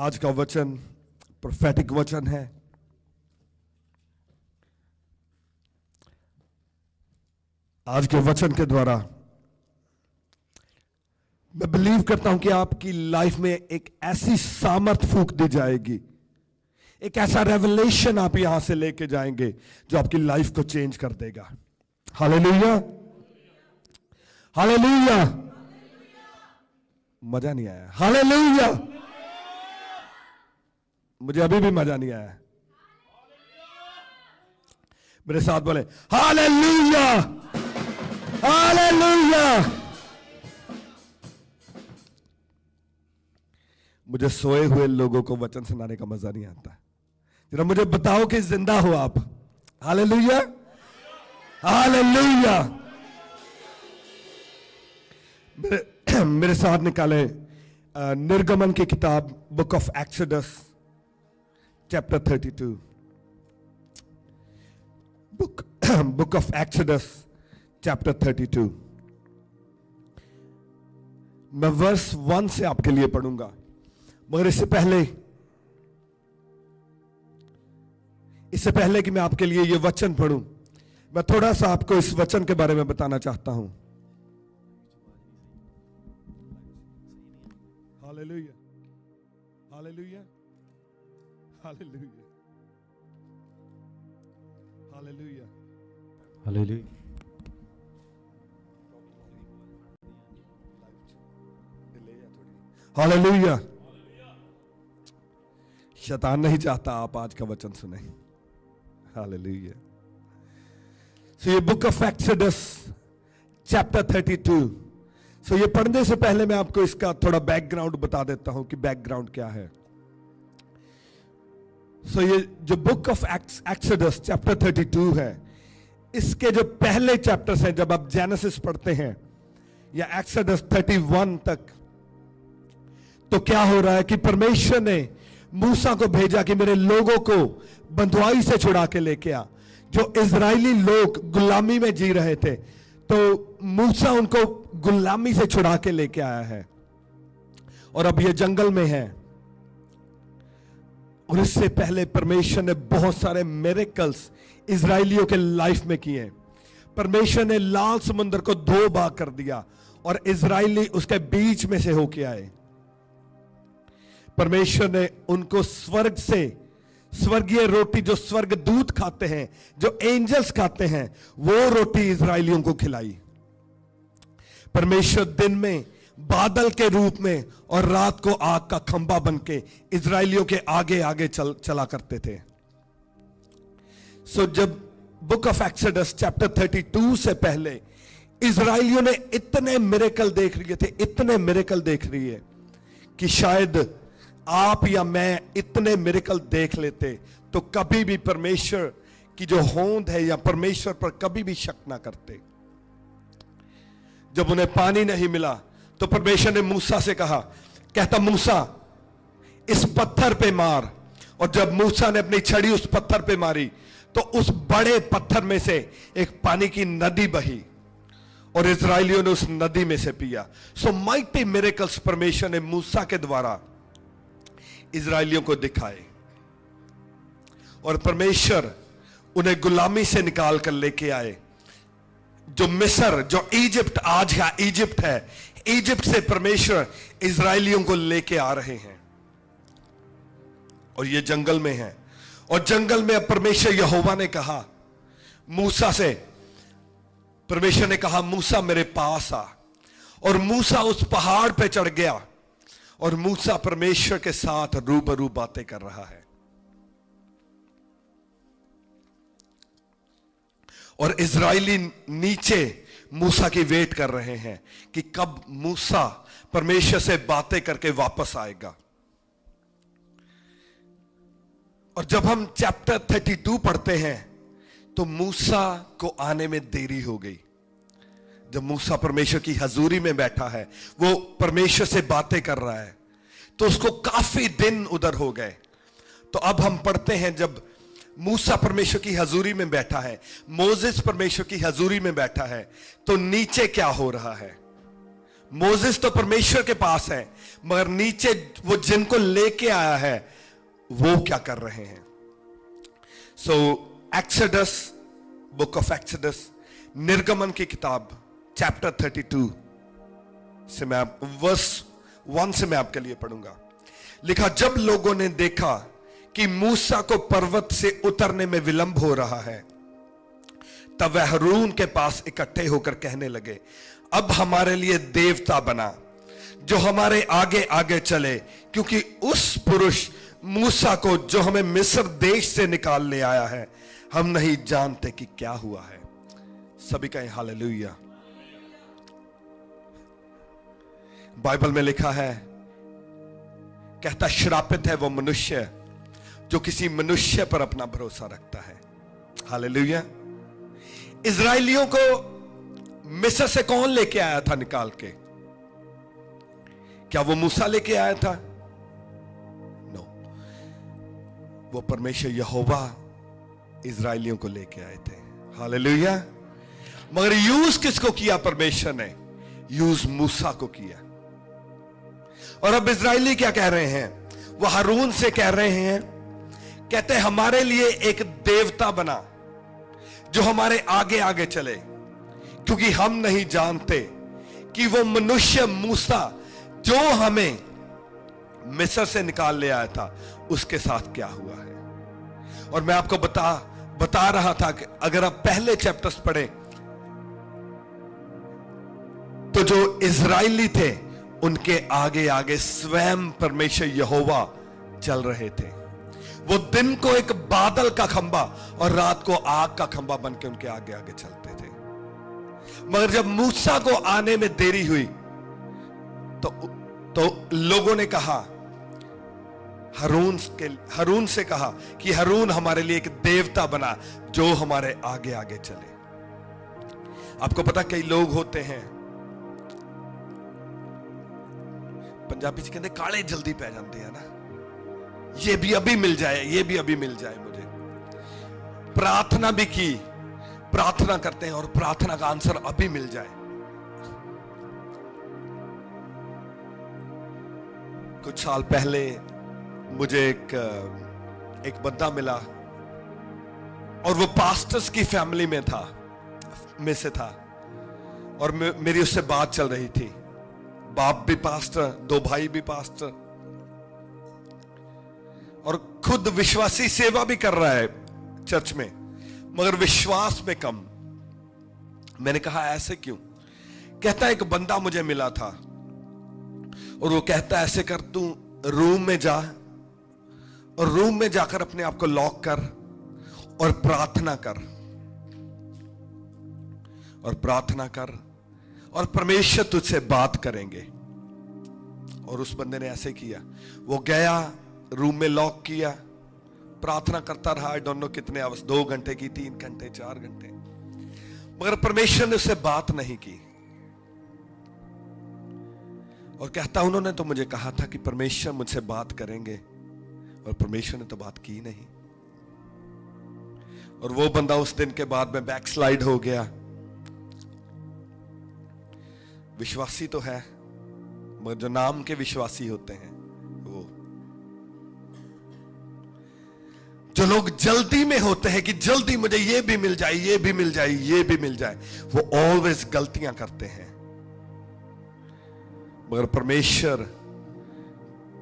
आज का वचन प्रोफेटिक वचन है। आज के वचन के द्वारा मैं बिलीव करता हूं कि आपकी लाइफ में एक ऐसी सामर्थ फूंक दी जाएगी, एक ऐसा रेवलेशन आप यहां से लेके जाएंगे जो आपकी लाइफ को चेंज कर देगा। Hallelujah, hallelujah. मजा नहीं आया? हालेलुया। मुझे अभी भी मजा नहीं आया। मेरे साथ बोले हालेलुया, हालेलुया। मुझे सोए हुए लोगों को वचन सुनाने का मजा नहीं आता। जरा मुझे बताओ कि जिंदा हो आप। Hallelujah, hallelujah. मेरे साथ निकाले निर्गमन की किताब, book of exodus chapter 32। Book of exodus chapter 32। मैं वर्स 1 से आपके लिए पढ़ूंगा, मगर इससे पहले कि मैं आपके लिए ये वचन पढ़ूं, मैं थोड़ा सा आपको इस वचन के बारे में बताना चाहता हूं। Hallelujah, hallelujah, hallelujah, hallelujah, hallelujah. Hallelujah. शैतान नहीं चाहता आप आज का वचन सुने। हालेलुया। सो ये बुक ऑफ एक्सोडस चैप्टर 32। सो ये पढ़ने से पहले मैं आपको इसका थोड़ा बैकग्राउंड बता देता हूं कि बैकग्राउंड क्या है। सो ये जो बुक ऑफ एक्सोडस चैप्टर 32 है, इसके जो पहले चैप्टर्स हैं, जब आप जेनेसिस पढ़ते हैं या एक्सोडस 31 तक, तो क्या हो रहा है कि परमेश्वर ने मूसा को भेजा कि मेरे लोगों को बंधुआई से छुड़ा के लेके आ। जो इजरायली लोग गुलामी में जी रहे थे, तो मूसा उनको गुलामी से छुड़ा के लेके आया है और अब ये जंगल में है। और इससे पहले परमेश्वर ने बहुत सारे मिरेकल्स इजरायलियों के लाइफ में किए। परमेश्वर ने लाल समुद्र को 2 भाग कर दिया और इजरायली उसके बीच में से होके आए। परमेश्वर ने उनको स्वर्ग से स्वर्गीय रोटी, जो स्वर्गदूत खाते हैं, जो एंजल्स खाते हैं, वो रोटी इजरायलियों को खिलाई। परमेश्वर दिन में बादल के रूप में और रात को आग का खंभा बनके इजरायलियों के आगे आगे चला करते थे। सो जब बुक ऑफ एक्सोडस चैप्टर 32 से पहले इजरायलियों ने इतने मिरेकल देख लिए थे, इतने मिरेकल देख लिए कि शायद आप या मैं इतने मिरेकल देख लेते तो कभी भी परमेश्वर की जो होंद है या परमेश्वर पर कभी भी शक ना करते। जब उन्हें पानी नहीं मिला तो परमेश्वर ने मूसा से कहा, कहता मूसा इस पत्थर पे मार। और जब मूसा ने अपनी छड़ी उस पत्थर पे मारी तो उस बड़े पत्थर में से एक पानी की नदी बही और इजरायलियों ने उस नदी में से पिया। सो माइटी मिरेकल्स परमेश्वर ने मूसा के द्वारा इजरायलियों को दिखाए और परमेश्वर उन्हें गुलामी से निकाल कर लेके आए। जो मिस्र, जो इजिप्ट, आज का इजिप्ट है, इजिप्ट से परमेश्वर इजरायलियों को लेके आ रहे हैं और ये जंगल में है। और जंगल में अब परमेश्वर यहोवा ने कहा मूसा से, परमेश्वर ने कहा मूसा मेरे पास आ। और मूसा उस पहाड़ पे चढ़ गया और मूसा परमेश्वर के साथ रूबरू बातें कर रहा है। और इजरायली नीचे मूसा की वेट कर रहे हैं कि कब मूसा परमेश्वर से बातें करके वापस आएगा। और जब हम चैप्टर 32 पढ़ते हैं तो मूसा को आने में देरी हो गई। जब मूसा परमेश्वर की हजूरी में बैठा है, वो परमेश्वर से बातें कर रहा है, तो उसको काफी दिन उधर हो गए। तो अब हम पढ़ते हैं जब मूसा परमेश्वर की हजूरी में बैठा है, मोसेस परमेश्वर की हजूरी में बैठा है, तो नीचे क्या हो रहा है? मोसेस तो परमेश्वर के पास है, मगर नीचे वो जिनको लेके आया है वो क्या कर रहे हैं। सो एक्सोडस, बुक ऑफ एक्सोडस, निर्गमन की किताब चैप्टर 32 से मैं वर्स 1 से मैं आपके लिए पढ़ूंगा। लिखा, जब लोगों ने देखा कि मूसा को पर्वत से उतरने में विलंब हो रहा है, तब वह हारून के पास इकट्ठे होकर कहने लगे, अब हमारे लिए देवता बना जो हमारे आगे आगे चले, क्योंकि उस पुरुष मूसा को जो हमें मिस्र देश से निकाल ले आया है, हम नहीं जानते कि क्या हुआ है। सभी कहें हालेलुया। बाइबल में लिखा है, कहता श्रापित है वो मनुष्य जो किसी मनुष्य पर अपना भरोसा रखता है। हालेलुया। इजराइलियों को मिस्र से कौन लेके आया था निकाल के? क्या वो मूसा लेके आया था? नो, वो परमेश्वर यहोवा इजराइलियों को लेके आए थे। हालेलुया। मगर यूज किसको किया परमेश्वर ने? यूज मूसा को किया। और अब इजराइली क्या कह रहे हैं? वो हारून से कह रहे हैं, कहते हैं हमारे लिए एक देवता बना जो हमारे आगे आगे चले, क्योंकि हम नहीं जानते कि वो मनुष्य मूसा जो हमें मिस्र से निकाल ले आया था उसके साथ क्या हुआ है। और मैं आपको बता रहा था कि अगर आप पहले चैप्टर्स पढ़े तो जो इजराइली थे उनके आगे आगे स्वयं परमेश्वर यहोवा चल रहे थे। वो दिन को एक बादल का खंबा और रात को आग का खंबा बन के उनके आगे आगे चलते थे। मगर जब मूसा को आने में देरी हुई तो लोगों ने कहा, हारून से कहा कि हारून हमारे लिए एक देवता बना जो हमारे आगे आगे चले। आपको पता कई लोग होते हैं, पंजाबी च कहते काले जल्दी पै जाते हैं ना, ये भी अभी मिल जाए, ये भी अभी मिल जाए मुझे। प्रार्थना भी की, प्रार्थना करते हैं और प्रार्थना का आंसर अभी मिल जाए। कुछ साल पहले मुझे एक बंदा मिला और वो पास्टर्स की फैमिली में से था और मेरी उससे बात चल रही थी। बाप भी पास्टर, 2 भाई भी पास्टर, और खुद विश्वासी सेवा भी कर रहा है चर्च में, मगर विश्वास में कम। मैंने कहा ऐसे क्यों? कहता एक बंदा मुझे मिला था और वो कहता ऐसे कर, तू रूम में जा और रूम में जाकर अपने आप को लॉक कर और प्रार्थना कर और परमेश्वर तुझसे बात करेंगे। और उस बंदे ने ऐसे किया, वो गया रूम में लॉक किया, प्रार्थना करता रहा। आई डोंट नो कितने आवर्स, 2 घंटे की, 3 घंटे, 4 घंटे, मगर परमेश्वर ने उससे बात नहीं की। और कहता उन्होंने तो मुझे कहा था कि परमेश्वर मुझसे बात करेंगे, और परमेश्वर ने तो बात की नहीं। और वो बंदा उस दिन के बाद में बैकस्लाइड हो गया। विश्वासी तो है, मगर जो नाम के विश्वासी होते हैं, वो जो लोग जल्दी में होते हैं कि जल्दी मुझे ये भी मिल जाए, ये भी मिल जाए, ये भी मिल जाए, वो ऑलवेज गलतियां करते हैं। मगर परमेश्वर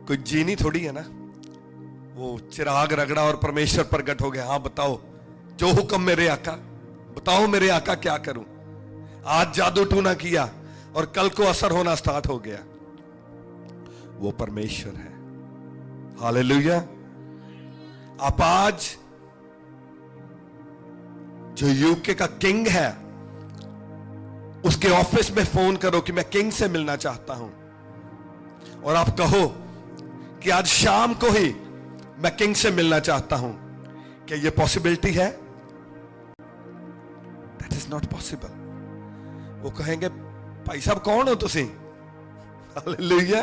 कोई जीनी थोड़ी है ना, वो चिराग रगड़ा और परमेश्वर प्रकट हो गया। हाँ बताओ, जो हुक्म मेरे आका, बताओ मेरे आका क्या करूं। आज जादू टूना किया और कल को असर होना स्टार्ट हो गया। वो परमेश्वर है। हालेलुया। आप आज जो यूके का किंग है उसके ऑफिस में फोन करो कि मैं किंग से मिलना चाहता हूं, और आप कहो कि आज शाम को ही मैं किंग से मिलना चाहता हूं। क्या यह पॉसिबिलिटी है? That is not possible. वो कहेंगे भाई साहब कौन हो तुसी? हालेलुया,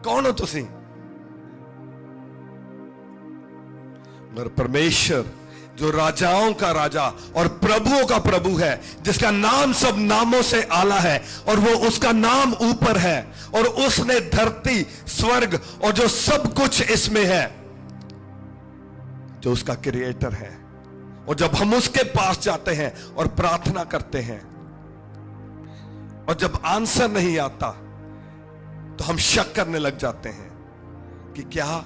कौन हो तुसी? मगर परमेश्वर जो राजाओं का राजा और प्रभुओं का प्रभु है, जिसका नाम सब नामों से आला है और वो उसका नाम ऊपर है, और उसने धरती, स्वर्ग और जो सब कुछ इसमें है, जो उसका क्रिएटर है। और जब हम उसके पास जाते हैं और प्रार्थना करते हैं, और जब आंसर नहीं आता, तो हम शक करने लग जाते हैं कि क्या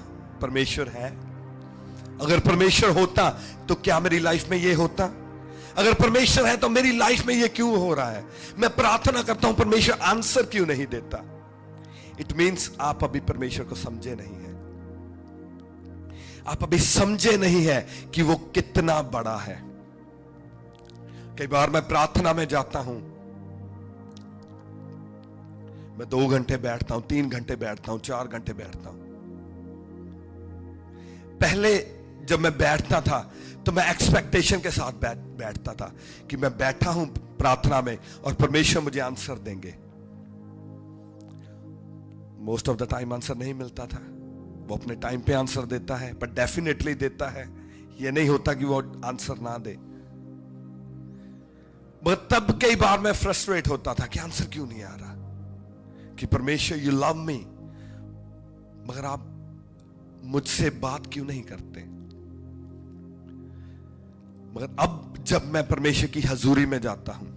परमेश्वर है? अगर परमेश्वर होता तो क्या मेरी लाइफ में ये होता? अगर परमेश्वर है तो मेरी लाइफ में ये क्यों हो रहा है? मैं प्रार्थना करता हूं, परमेश्वर आंसर क्यों नहीं देता? इट मीन्स आप अभी परमेश्वर को समझे नहीं है। आप अभी समझे नहीं है कि वो कितना बड़ा है। कई बार मैं प्रार्थना में जाता हूं, मैं 2 घंटे बैठता हूं, 3 घंटे बैठता हूं, 4 घंटे बैठता हूं। पहले जब मैं बैठता था तो मैं एक्सपेक्टेशन के साथ बैठता था कि मैं बैठा हूं प्रार्थना में और परमेश्वर मुझे आंसर देंगे। Most of the time answer नहीं मिलता था। वो अपने टाइम पे आंसर देता है, पर डेफिनेटली देता है। ये नहीं होता कि वो आंसर ना दे। मगर तब कई बार मैं फ्रस्ट्रेट होता था कि आंसर क्यों नहीं आ रहा, कि परमेश्वर यू लव मी, मगर आप मुझसे बात क्यों नहीं करते? मगर अब जब मैं परमेश्वर की हजूरी में जाता हूं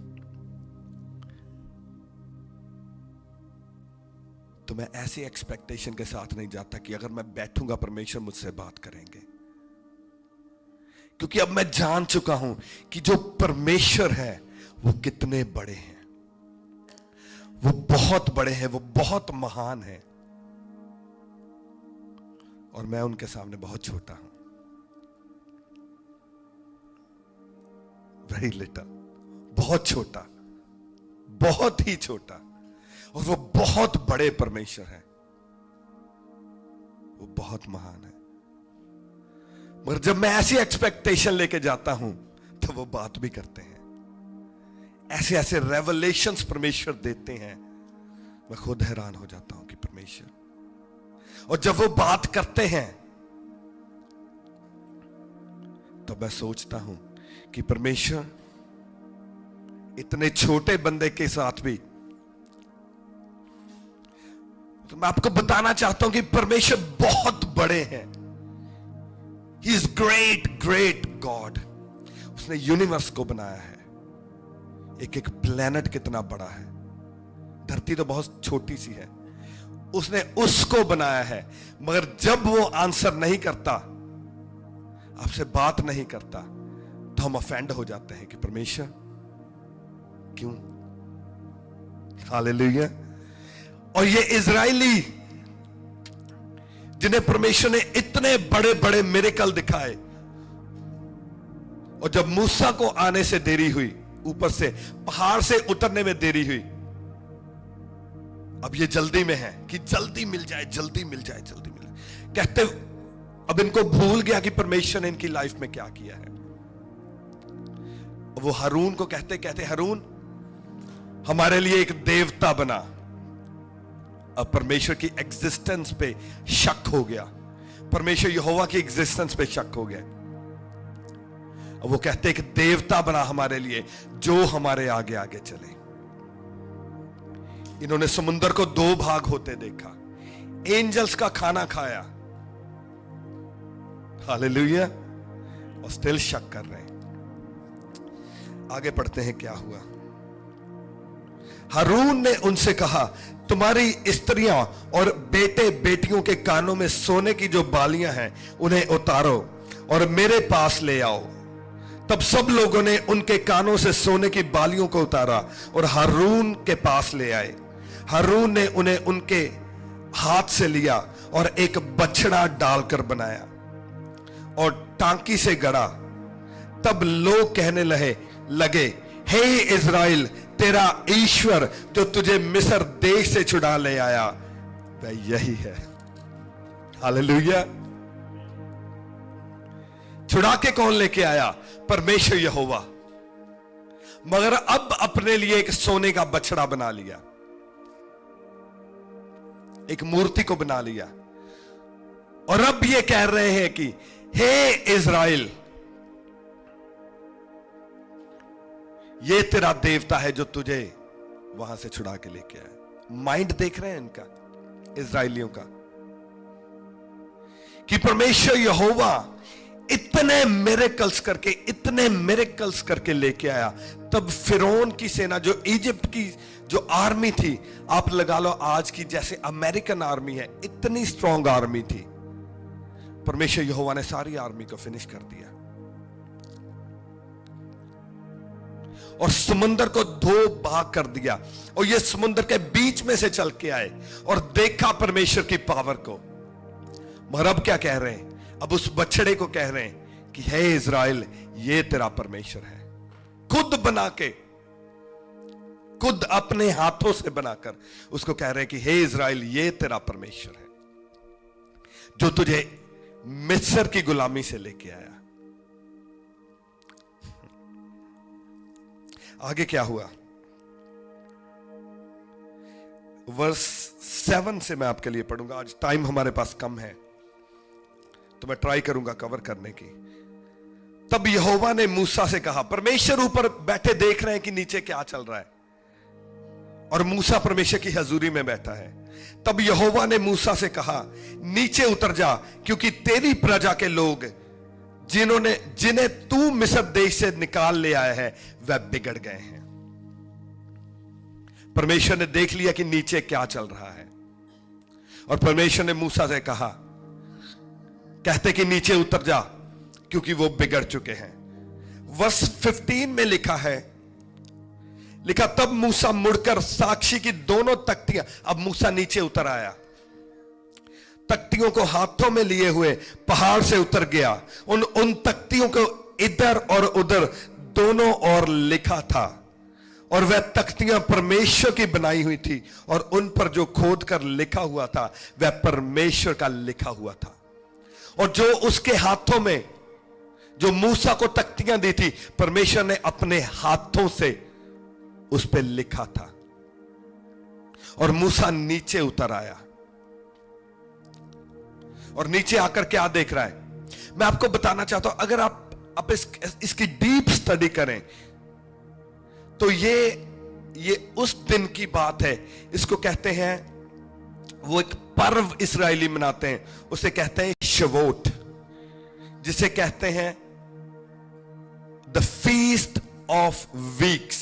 तो मैं ऐसी एक्सपेक्टेशन के साथ नहीं जाता कि अगर मैं बैठूंगा परमेश्वर मुझसे बात करेंगे, क्योंकि अब मैं जान चुका हूं कि जो परमेश्वर है वो कितने बड़े हैं। वो बहुत बड़े हैं, वो बहुत महान हैं, और मैं उनके सामने बहुत छोटा हूं। वेरी लिटिल, बहुत छोटा, बहुत ही छोटा, और वो बहुत बड़े परमेश्वर है। वो बहुत महान है। मगर जब मैं ऐसी एक्सपेक्टेशन लेके जाता हूं तो वो बात भी करते हैं। ऐसे ऐसे रेवलेशंस परमेश्वर देते हैं, मैं खुद हैरान हो जाता हूं कि परमेश्वर। और जब वो बात करते हैं तो मैं सोचता हूं कि परमेश्वर इतने छोटे बंदे के साथ भी, तो मैं आपको बताना चाहता हूं कि परमेश्वर बहुत बड़े हैं। He is great great God. उसने यूनिवर्स को बनाया है। एक एक प्लेनेट कितना बड़ा है। धरती तो बहुत छोटी सी है, उसने उसको बनाया है। मगर जब वो आंसर नहीं करता, आपसे बात नहीं करता, तो हम ऑफेंड हो जाते हैं कि परमेश्वर क्यों? हालेलुया। और ये इजराइली जिन्हें परमेश्वर ने इतने बड़े बड़े मिरेकल दिखाए, और जब मूसा को आने से देरी हुई, ऊपर से पहाड़ से उतरने में देरी हुई, अब ये जल्दी में है कि जल्दी मिल जाए, जल्दी मिल जाए, जल्दी मिल जाए कहते, अब इनको भूल गया कि परमेश्वर ने इनकी लाइफ में क्या किया है। वो हारून को कहते कहते, हारून हमारे लिए एक देवता बना। अब परमेश्वर की एग्जिस्टेंस पे शक हो गया, परमेश्वर यहोवा की एग्जिस्टेंस पे शक हो गया। अब वो कहते एक देवता बना हमारे लिए जो हमारे आगे आगे चले। इन्होंने समुद्र को 2 भाग होते देखा, एंजल्स का खाना खाया, हालेलुया, और स्टिल शक कर रहे हैं। आगे पढ़ते हैं क्या हुआ। हारून ने उनसे कहा, तुम्हारी स्त्रियां और बेटे बेटियों के कानों में सोने की जो बालियां हैं उन्हें उतारो और मेरे पास ले आओ। तब सब लोगों ने उनके कानों से सोने की बालियों को उतारा और हारून के पास ले आए। हारून ने उन्हें उनके हाथ से लिया और एक बछड़ा डालकर बनाया और टांकी से गड़ा। तब लोग कहने लगे, हे इज़राइल, तेरा ईश्वर जो तुझे मिस्र देश से छुड़ा ले आया वह यही है। हालेलुया। छुड़ा के कौन लेके आया? परमेश्वर यहोवा। मगर अब अपने लिए एक सोने का बछड़ा बना लिया, एक मूर्ति को बना लिया, और अब ये कह रहे हैं कि हे इज़राइल, ये तेरा देवता है जो तुझे वहां से छुड़ा के लेके आया। माइंड देख रहे हैं इनका, इजराइलियों का, कि परमेश्वर यहोवा इतने मिरेकल्स करके लेके आया। तब फिरौन की सेना, जो इजिप्ट की जो आर्मी थी, आप लगा लो आज की जैसे अमेरिकन आर्मी है, इतनी स्ट्रॉन्ग आर्मी थी। परमेश्वर यहोवा ने सारी आर्मी को फिनिश कर दिया और समुद्र को 2 भाग कर दिया। और ये समुद्र के बीच में से चल के आए और देखा परमेश्वर की पावर को। मगर अब क्या कह रहे हैं? अब उस बछड़े को कह रहे हैं कि हे इज़राइल, ये तेरा परमेश्वर है। खुद बना के, खुद अपने हाथों से बनाकर उसको कह रहे हैं कि हे इज़राइल, ये तेरा परमेश्वर है जो तुझे मिस्र की गुलामी से लेके आया। आगे क्या हुआ? वर्स 7 से मैं आपके लिए पढ़ूंगा। आज टाइम हमारे पास कम है तो मैं ट्राई करूंगा कवर करने की। तब यहोवा ने मूसा से कहा, परमेश्वर ऊपर बैठे देख रहे हैं कि नीचे क्या चल रहा है, और मूसा परमेश्वर की हजूरी में बैठा है। तब यहोवा ने मूसा से कहा, नीचे उतर जा, क्योंकि तेरी प्रजा के लोग जिन्हें तू मिस्र देश से निकाल ले आया है वह बिगड़ गए हैं। परमेश्वर ने देख लिया कि नीचे क्या चल रहा है, और परमेश्वर ने मूसा से कहा, कहते कि नीचे उतर जा, क्योंकि वो बिगड़ चुके हैं। वर्स 15 में लिखा, तब मूसा मुड़कर साक्षी की दोनों तख्तियां, अब मूसा नीचे उतर आया, तख्तियों को हाथों में लिए हुए पहाड़ से उतर गया। उन तख्तियों को इधर और उधर दोनों ओर लिखा था, और वह तख्तियां परमेश्वर की बनाई हुई थी, और उन पर जो खोद कर लिखा हुआ था वह परमेश्वर का लिखा हुआ था। और जो उसके हाथों में, जो मूसा को तख्तियां दी थी, परमेश्वर ने अपने हाथों से उस पर लिखा था। और मूसा नीचे उतर आया, और नीचे आकर क्या देख रहा है? मैं आपको बताना चाहता हूं, अगर आप इसकी डीप स्टडी करें तो ये उस दिन की बात है। इसको कहते हैं, वो एक पर्व इस्राएली मनाते हैं, उसे कहते हैं शवोट, जिसे कहते हैं द फीस्ट ऑफ वीक्स।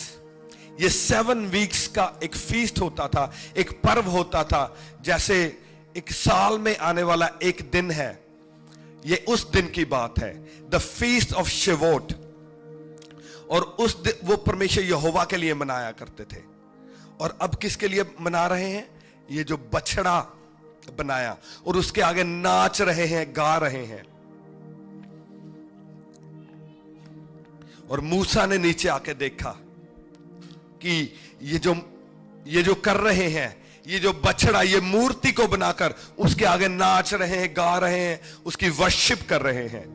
ये 7 वीक्स का एक फीस्ट होता था, एक पर्व होता था, जैसे एक साल में आने वाला एक दिन है। ये उस दिन की बात है, द फीस्ट ऑफ शवोट। और उस दिन वो परमेश्वर यहोवा के लिए मनाया करते थे। और अब किसके लिए मना रहे हैं? ये जो बछड़ा बनाया, और उसके आगे नाच रहे हैं, गा रहे हैं। और मूसा ने नीचे आके देखा कि ये जो कर रहे हैं, ये जो बछड़ा, ये मूर्ति को बनाकर उसके आगे नाच रहे हैं, गा रहे हैं, उसकी वर्शिप कर रहे हैं।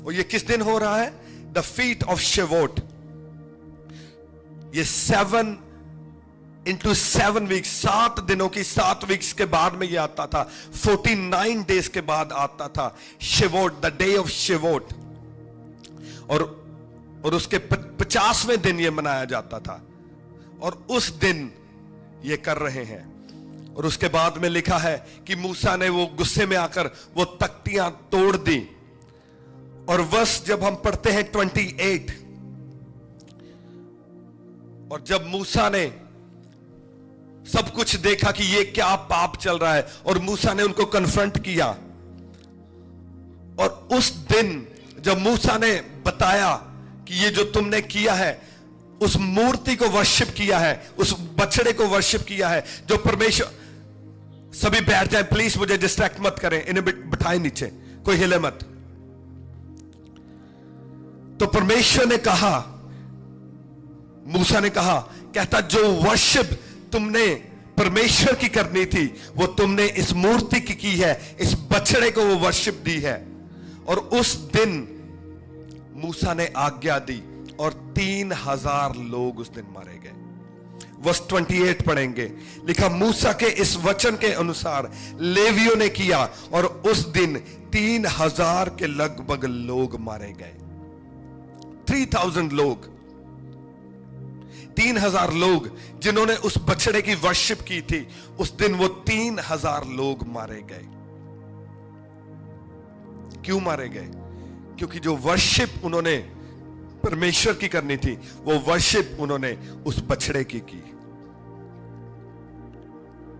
और ये किस दिन हो रहा है? The feast of Shavuot. ये 7 into 7 वीक्स, 7 दिनों की 7 वीक्स के बाद में ये आता था। 49 डेज के बाद आता था शेवोट, द डे ऑफ शेवोट। और उसके 50वें दिन ये मनाया जाता था, और उस दिन ये कर रहे हैं। और उसके बाद में लिखा है कि मूसा ने वो गुस्से में आकर वो तख्तियां तोड़ दी। और वर्ष जब हम पढ़ते हैं 28, और जब मूसा ने सब कुछ देखा कि ये क्या पाप चल रहा है, और मूसा ने उनको कन्फ्रंट किया। और उस दिन जब मूसा ने बताया कि ये जो तुमने किया है, उस मूर्ति को वर्शिप किया है, उस बछड़े को वर्शिप किया है, जो परमेश्वर, सभी बैठ जाए प्लीज, मुझे डिस्ट्रैक्ट मत करें, इन्हें बिठाए नीचे, कोई हिले मत। तो परमेश्वर ने कहा, मूसा ने कहा, कहता जो वर्शिप तुमने परमेश्वर की करनी थी वो तुमने इस मूर्ति की है, इस बछड़े को वो वर्शिप दी है। और उस दिन मूसा ने आज्ञा दी और 3000 लोग उस दिन मारे गए। वर्स 28 पढ़ेंगे, लिखा मूसा के इस वचन के अनुसार लेवियों ने किया, और उस दिन 3000 के लगभग लोग मारे गए। 3000 लोग। 3,000 लोग जिन्होंने उस बछड़े की वर्शिप की थी, उस दिन वो 3,000 लोग मारे गए। क्यों मारे गए? क्योंकि जो वर्शिप उन्होंने परमेश्वर की करनी थी, वो वर्शिप उन्होंने उस बछड़े की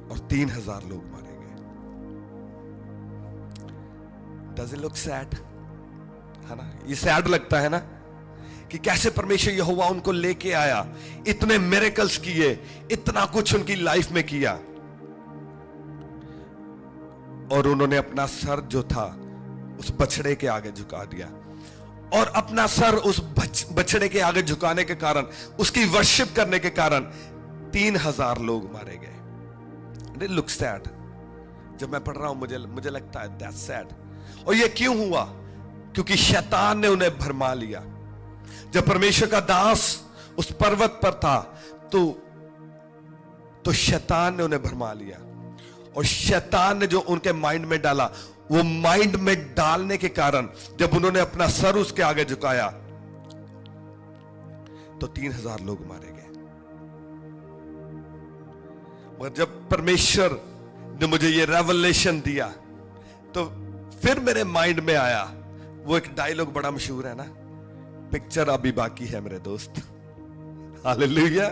और 3,000 लोग मारे गए। Does it look sad? है ना? ये सैड लगता है ना कि कैसे परमेश्वर यहोवा उनको लेके आया, इतने मिरेकल्स किए, इतना कुछ उनकी लाइफ में किया, और उन्होंने अपना सर जो था उस बछड़े के आगे झुका दिया। और अपना सर उस बछड़े के आगे झुकाने के कारण, उसकी वर्शिप करने के कारण 3,000 लोग मारे गए। Look sad. जब मैं पढ़ रहा हूं मुझे लगता है दैट्स सैड। और ये क्यों हुआ? क्योंकि शैतान ने उन्हें भरमा लिया। जब परमेश्वर का दास उस पर्वत पर था तो शैतान ने उन्हें भरमा लिया, और शैतान ने जो उनके माइंड में डाला, वो माइंड में डालने के कारण जब उन्होंने अपना सर उसके आगे झुकाया तो 3,000 लोग मारे गए। मगर जब परमेश्वर ने मुझे ये रेवलेशन दिया तो फिर मेरे माइंड में आया वो एक डायलॉग बड़ा मशहूर है ना, पिक्चर अभी बाकी है मेरे दोस्त। हालेलुया।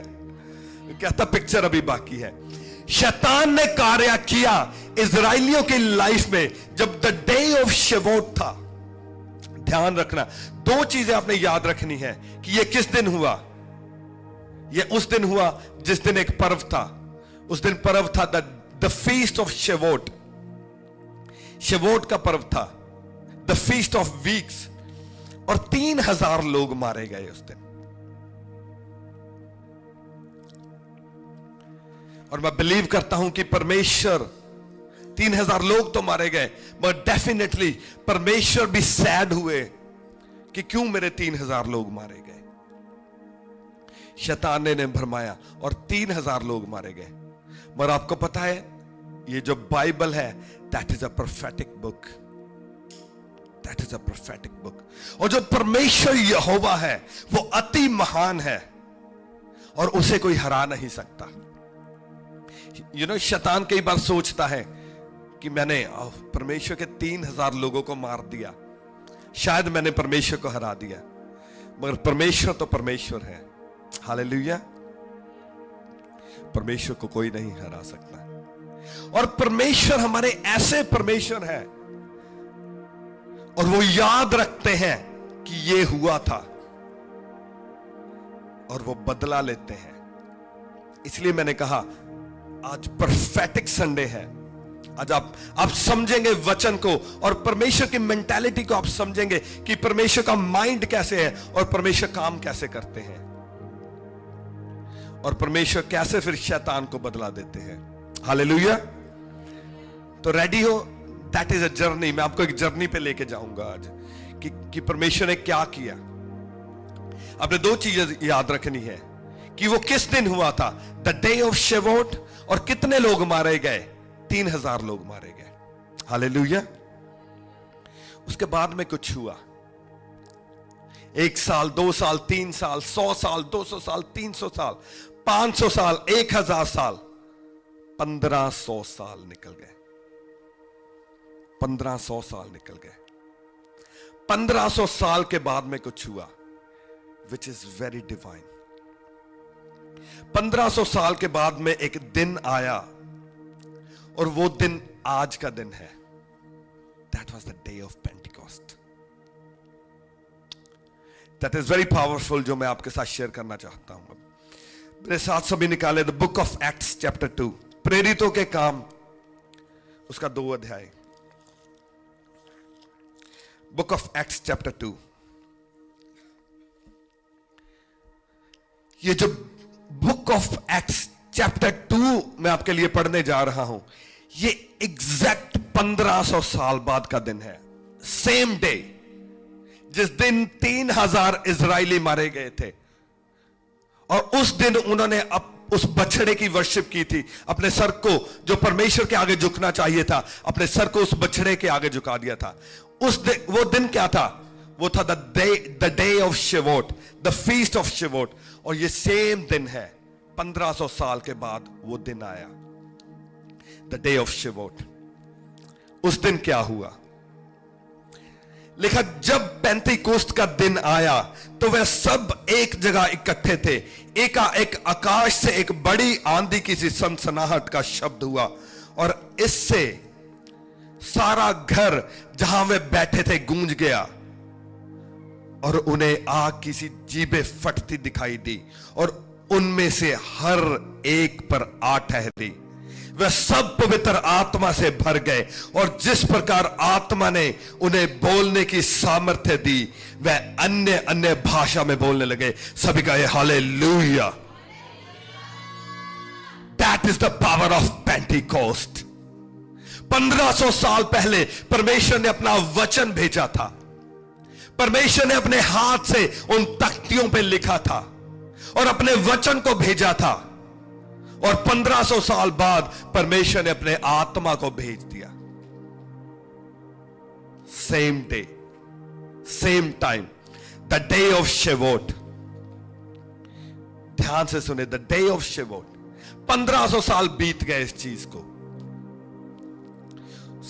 कहता पिक्चर अभी बाकी है। शैतान ने कार्य किया इजराइलियों की लाइफ में जब द डे ऑफ शेवोट था। ध्यान रखना, 2 चीजें आपने याद रखनी है कि यह किस दिन हुआ। यह उस दिन हुआ जिस दिन एक पर्व था। उस दिन पर्व था द फीस्ट ऑफ शेवोट। शेवोट का पर्व था, द फीस्ट ऑफ वीक्स, और 3,000 लोग मारे गए उस दिन। और मैं बिलीव करता हूं कि परमेश्वर, 3,000 लोग तो मारे गए, मगर डेफिनेटली परमेश्वर भी सैड हुए कि क्यों मेरे 3,000 लोग मारे गए। शैतान ने भरमाया और 3,000 लोग मारे गए। मगर आपको पता है, ये जो बाइबल है, that is a prophetic book. That is a prophetic book. और जो परमेश्वर यहोवा है वो अति महान है और उसे कोई हरा नहीं सकता। शैतान कई बार सोचता है कि मैंने परमेश्वर के 3,000 लोगों को मार दिया, शायद मैंने परमेश्वर को हरा दिया। मगर परमेश्वर तो परमेश्वर है। हालेलुया। परमेश्वर को कोई नहीं हरा सकता। और परमेश्वर हमारे ऐसे परमेश्वर है, और वो याद रखते हैं कि ये हुआ था, और वो बदला लेते हैं। इसलिए मैंने कहा आज परफेक्ट संडे है। आज आप समझेंगे वचन को और परमेश्वर की मेंटालिटी को आप समझेंगे कि परमेश्वर का माइंड कैसे है और परमेश्वर काम कैसे करते हैं, और परमेश्वर कैसे फिर शैतान को बदला देते हैं। हालेलुया। तो रेडी हो? That is a journey. मैं आपको एक जर्नी पे लेके जाऊंगा आज कि परमेश्वर ने क्या किया। आपने 2 चीजें याद रखनी है कि वो किस दिन हुआ था, द डे ऑफ शेवोट, और कितने लोग मारे गए, 3,000 लोग मारे गए। हालेलुया। उसके बाद में कुछ हुआ। 1 साल, 2 साल, 3 साल, 100 साल, 200 साल, 300 साल, 500 साल, 1,000 साल, 1,500 साल निकल गए। 1,500 साल निकल गए। 1,500 साल के बाद में कुछ हुआ विच इज वेरी डिवाइन। 1,500 साल के बाद में एक दिन आया, और वो दिन आज का दिन है। That was the day of Pentecost. That is very powerful, जो मैं आपके साथ शेयर करना चाहता हूं। मेरे साथ सभी निकाले the book of Acts chapter 2, प्रेरितों के काम, उसका 2 अध्याय। Book of Acts chapter 2। ये जो बुक ऑफ एक्ट्स चैप्टर 2 मैं आपके लिए पढ़ने जा रहा हूं, ये एग्जैक्ट 1,500 साल बाद का दिन है। सेम डे जिस दिन 3,000 इजरायली मारे गए थे, और उस दिन उन्होंने उस बछड़े की वर्शिप की थी। अपने सर को, जो परमेश्वर के आगे झुकना चाहिए था, अपने सर को उस बछड़े के आगे झुका दिया था। वो दिन क्या था? वो था the day of Shavuot, the feast of Shavuot. और ये सेम दिन है, 1500 साल के बाद वो दिन आया, द डे ऑफ शिवोट। उस दिन क्या हुआ? लिखा जब पेंतीकोस्त का दिन आया तो वह सब एक जगह इकट्ठे थे। एक आकाश से एक बड़ी आंधी की सी सनसनाहट का शब्द हुआ और इससे सारा घर जहां वे बैठे थे गूंज गया और उन्हें आग की सी जीभें फटती दिखाई दी और उनमें से हर एक पर आ ठहरी। वे सब पवित्र आत्मा से भर गए और जिस प्रकार आत्मा ने उन्हें बोलने की सामर्थ्य दी वह अन्य अन्य भाषा में बोलने लगे। सभी कहे hallelujah. That is the power of Pentecost. 1500 साल पहले परमेश्वर ने अपना वचन भेजा था। परमेश्वर ने अपने हाथ से उन तख्तियों पे लिखा था और अपने वचन को भेजा था और 1500 साल बाद परमेश्वर ने अपने आत्मा को भेज दिया। Same day, same time, the day of Shavuot. ध्यान से सुने, द डे ऑफ शिवोट। 1500 साल बीत गए इस चीज को।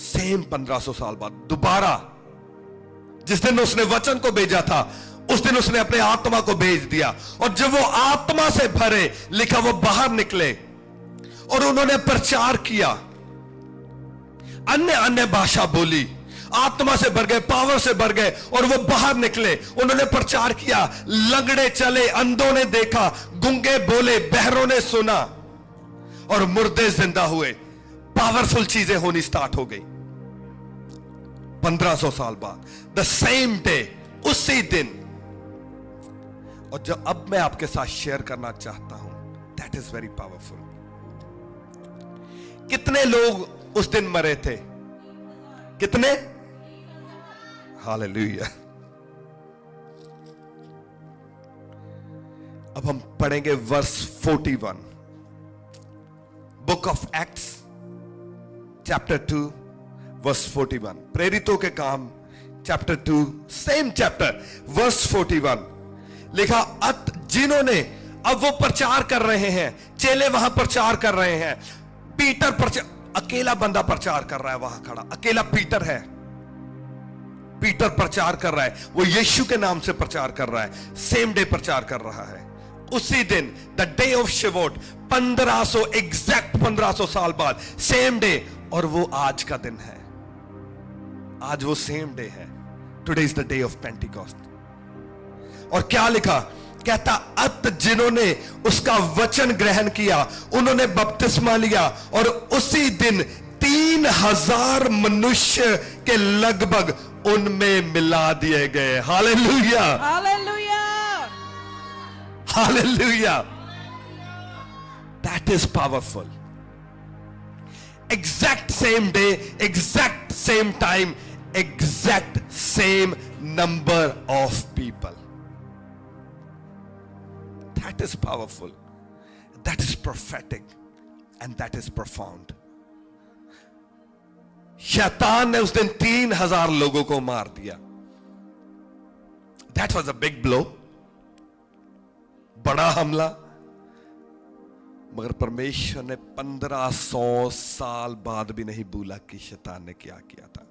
सेम 1500 साल बाद दोबारा जिस दिन उसने वचन को भेजा था उस दिन उसने अपने आत्मा को भेज दिया और जब वो आत्मा से भरे, लिखा वो बाहर निकले और उन्होंने प्रचार किया, अन्य अन्य भाषा बोली, आत्मा से भर गए, पावर से भर गए और वो बाहर निकले। उन्होंने प्रचार किया, लंगड़े चले, अंधों ने देखा, गूंगे बोले, बहरों ने सुना और मुर्दे जिंदा हुए। पावरफुल चीजें होनी स्टार्ट हो गई 1500 साल बाद, द सेम डे, उसी दिन। और जो अब मैं आपके साथ शेयर करना चाहता हूं, दैट इज वेरी पावरफुल। कितने लोग उस दिन मरे थे? कितने? हालेलुया। अब हम पढ़ेंगे verse 41, book of Acts chapter 2 verse 41। प्रेरितों के काम चैप्टर 2 सेम चैप्टर वर्स 41। लिखा जिन्होंने, अब वो प्रचार कर रहे हैं, चेले वहां प्रचार कर रहे हैं, पीटर अकेला बंदा प्रचार कर रहा है वहां खड़ा, अकेला पीटर है। पीटर प्रचार कर रहा है, वो यीशु के नाम से प्रचार कर रहा है, सेम डे प्रचार कर रहा है। उसी दिन द डे ऑफ शिवोट, 1500 एग्जैक्ट 1500 साल बाद, सेम डे। और वो आज का दिन है, आज वो सेम डे है। Today is the day of Pentecost. और क्या लिखा? कहता जिन्होंने उसका वचन ग्रहण किया उन्होंने बपतिस्मा लिया और उसी दिन 3000 मनुष्य के लगभग उनमें मिला दिए गए। Hallelujah, hallelujah, hallelujah. That is powerful. Exact same day, exact same time, exact same number of people. That is powerful, that is prophetic, and that is profound. शैतान ने उस दिन 3000 लोगों को मार दिया। That was a big blow, बड़ा हमला। मगर परमेश्वर ने 1500 साल बाद भी नहीं भूला कि शैतान ने क्या किया था।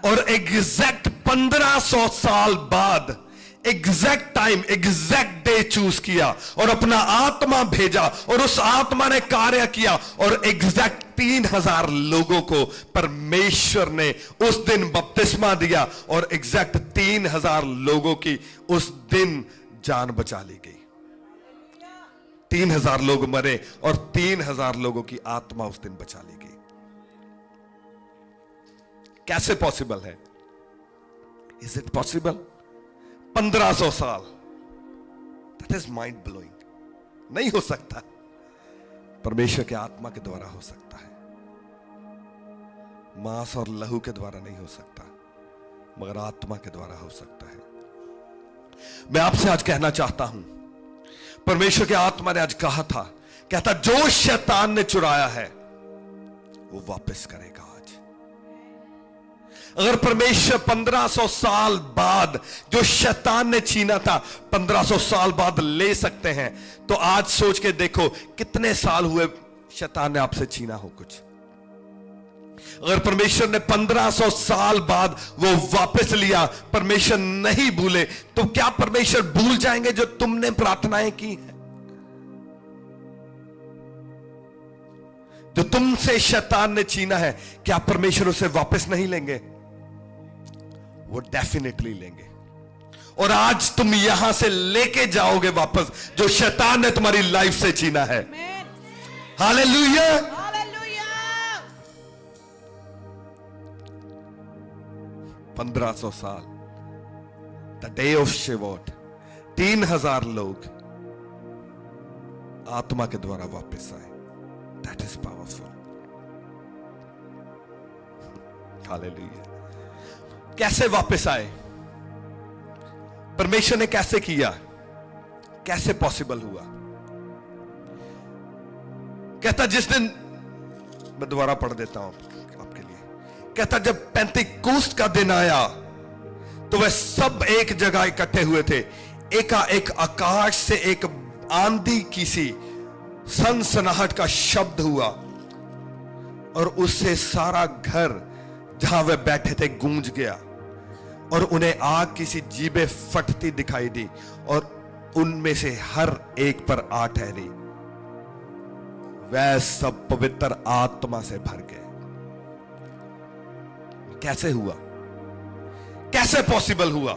और एग्जैक्ट 1500 साल बाद, exact time, exact day choose किया और अपना आत्मा भेजा और उस आत्मा ने कार्य किया और एग्जैक्ट 3000 लोगों को परमेश्वर ने उस दिन बपतिस्मा दिया और एग्जैक्ट 3000 लोगों की उस दिन जान बचा ली गई। 3000 लोग मरे और 3000 लोगों की आत्मा उस दिन बचा ली गई। कैसे पॉसिबल है? Is it possible? 1500 साल, दैट इज माइंड ब्लोइंग। नहीं हो सकता, परमेश्वर के आत्मा के द्वारा हो सकता है, मांस और लहू के द्वारा नहीं हो सकता, मगर आत्मा के द्वारा हो सकता है। मैं आपसे आज कहना चाहता हूं, परमेश्वर के आत्मा ने आज कहा था, कहता जो शैतान ने चुराया है वो वापस करेगा। अगर परमेश्वर 1500 साल बाद जो शैतान ने छीना था 1500 साल बाद ले सकते हैं, तो आज सोच के देखो कितने साल हुए शैतान ने आपसे छीना हो कुछ। अगर परमेश्वर ने 1500 साल बाद वो वापस लिया, परमेश्वर नहीं भूले, तो क्या परमेश्वर भूल जाएंगे जो तुमने प्रार्थनाएं की हैं? जो तुमसे शैतान ने छीना है, क्या परमेश्वर उसे वापस नहीं लेंगे? वो डेफिनेटली लेंगे। और आज तुम यहां से लेके जाओगे वापस जो शैतान ने तुम्हारी लाइफ से छीना है। हालेलुया। 1500 साल, द डे ऑफ शिवोट, 3000 लोग आत्मा के द्वारा वापस आए। That is powerful. हालेलुया। कैसे वापस आए? परमेश्वर ने कैसे किया? कैसे पॉसिबल हुआ? कहता, जिस दिन, मैं दोबारा पढ़ देता हूं आपके लिए। कहता, जब पेंतिकोस्त का दिन आया तो वह सब एक जगह इकट्ठे हुए थे। एकाएक आकाश से एक आंधी की सी सनसनाहट का शब्द हुआ और उससे सारा घर जहां वे बैठे थे गूंज गया, और उन्हें आग की सी जीभें फटती दिखाई दी और उनमें से हर एक पर आ ठहरी। वह सब पवित्र आत्मा से भर गए। कैसे हुआ? कैसे पॉसिबल हुआ?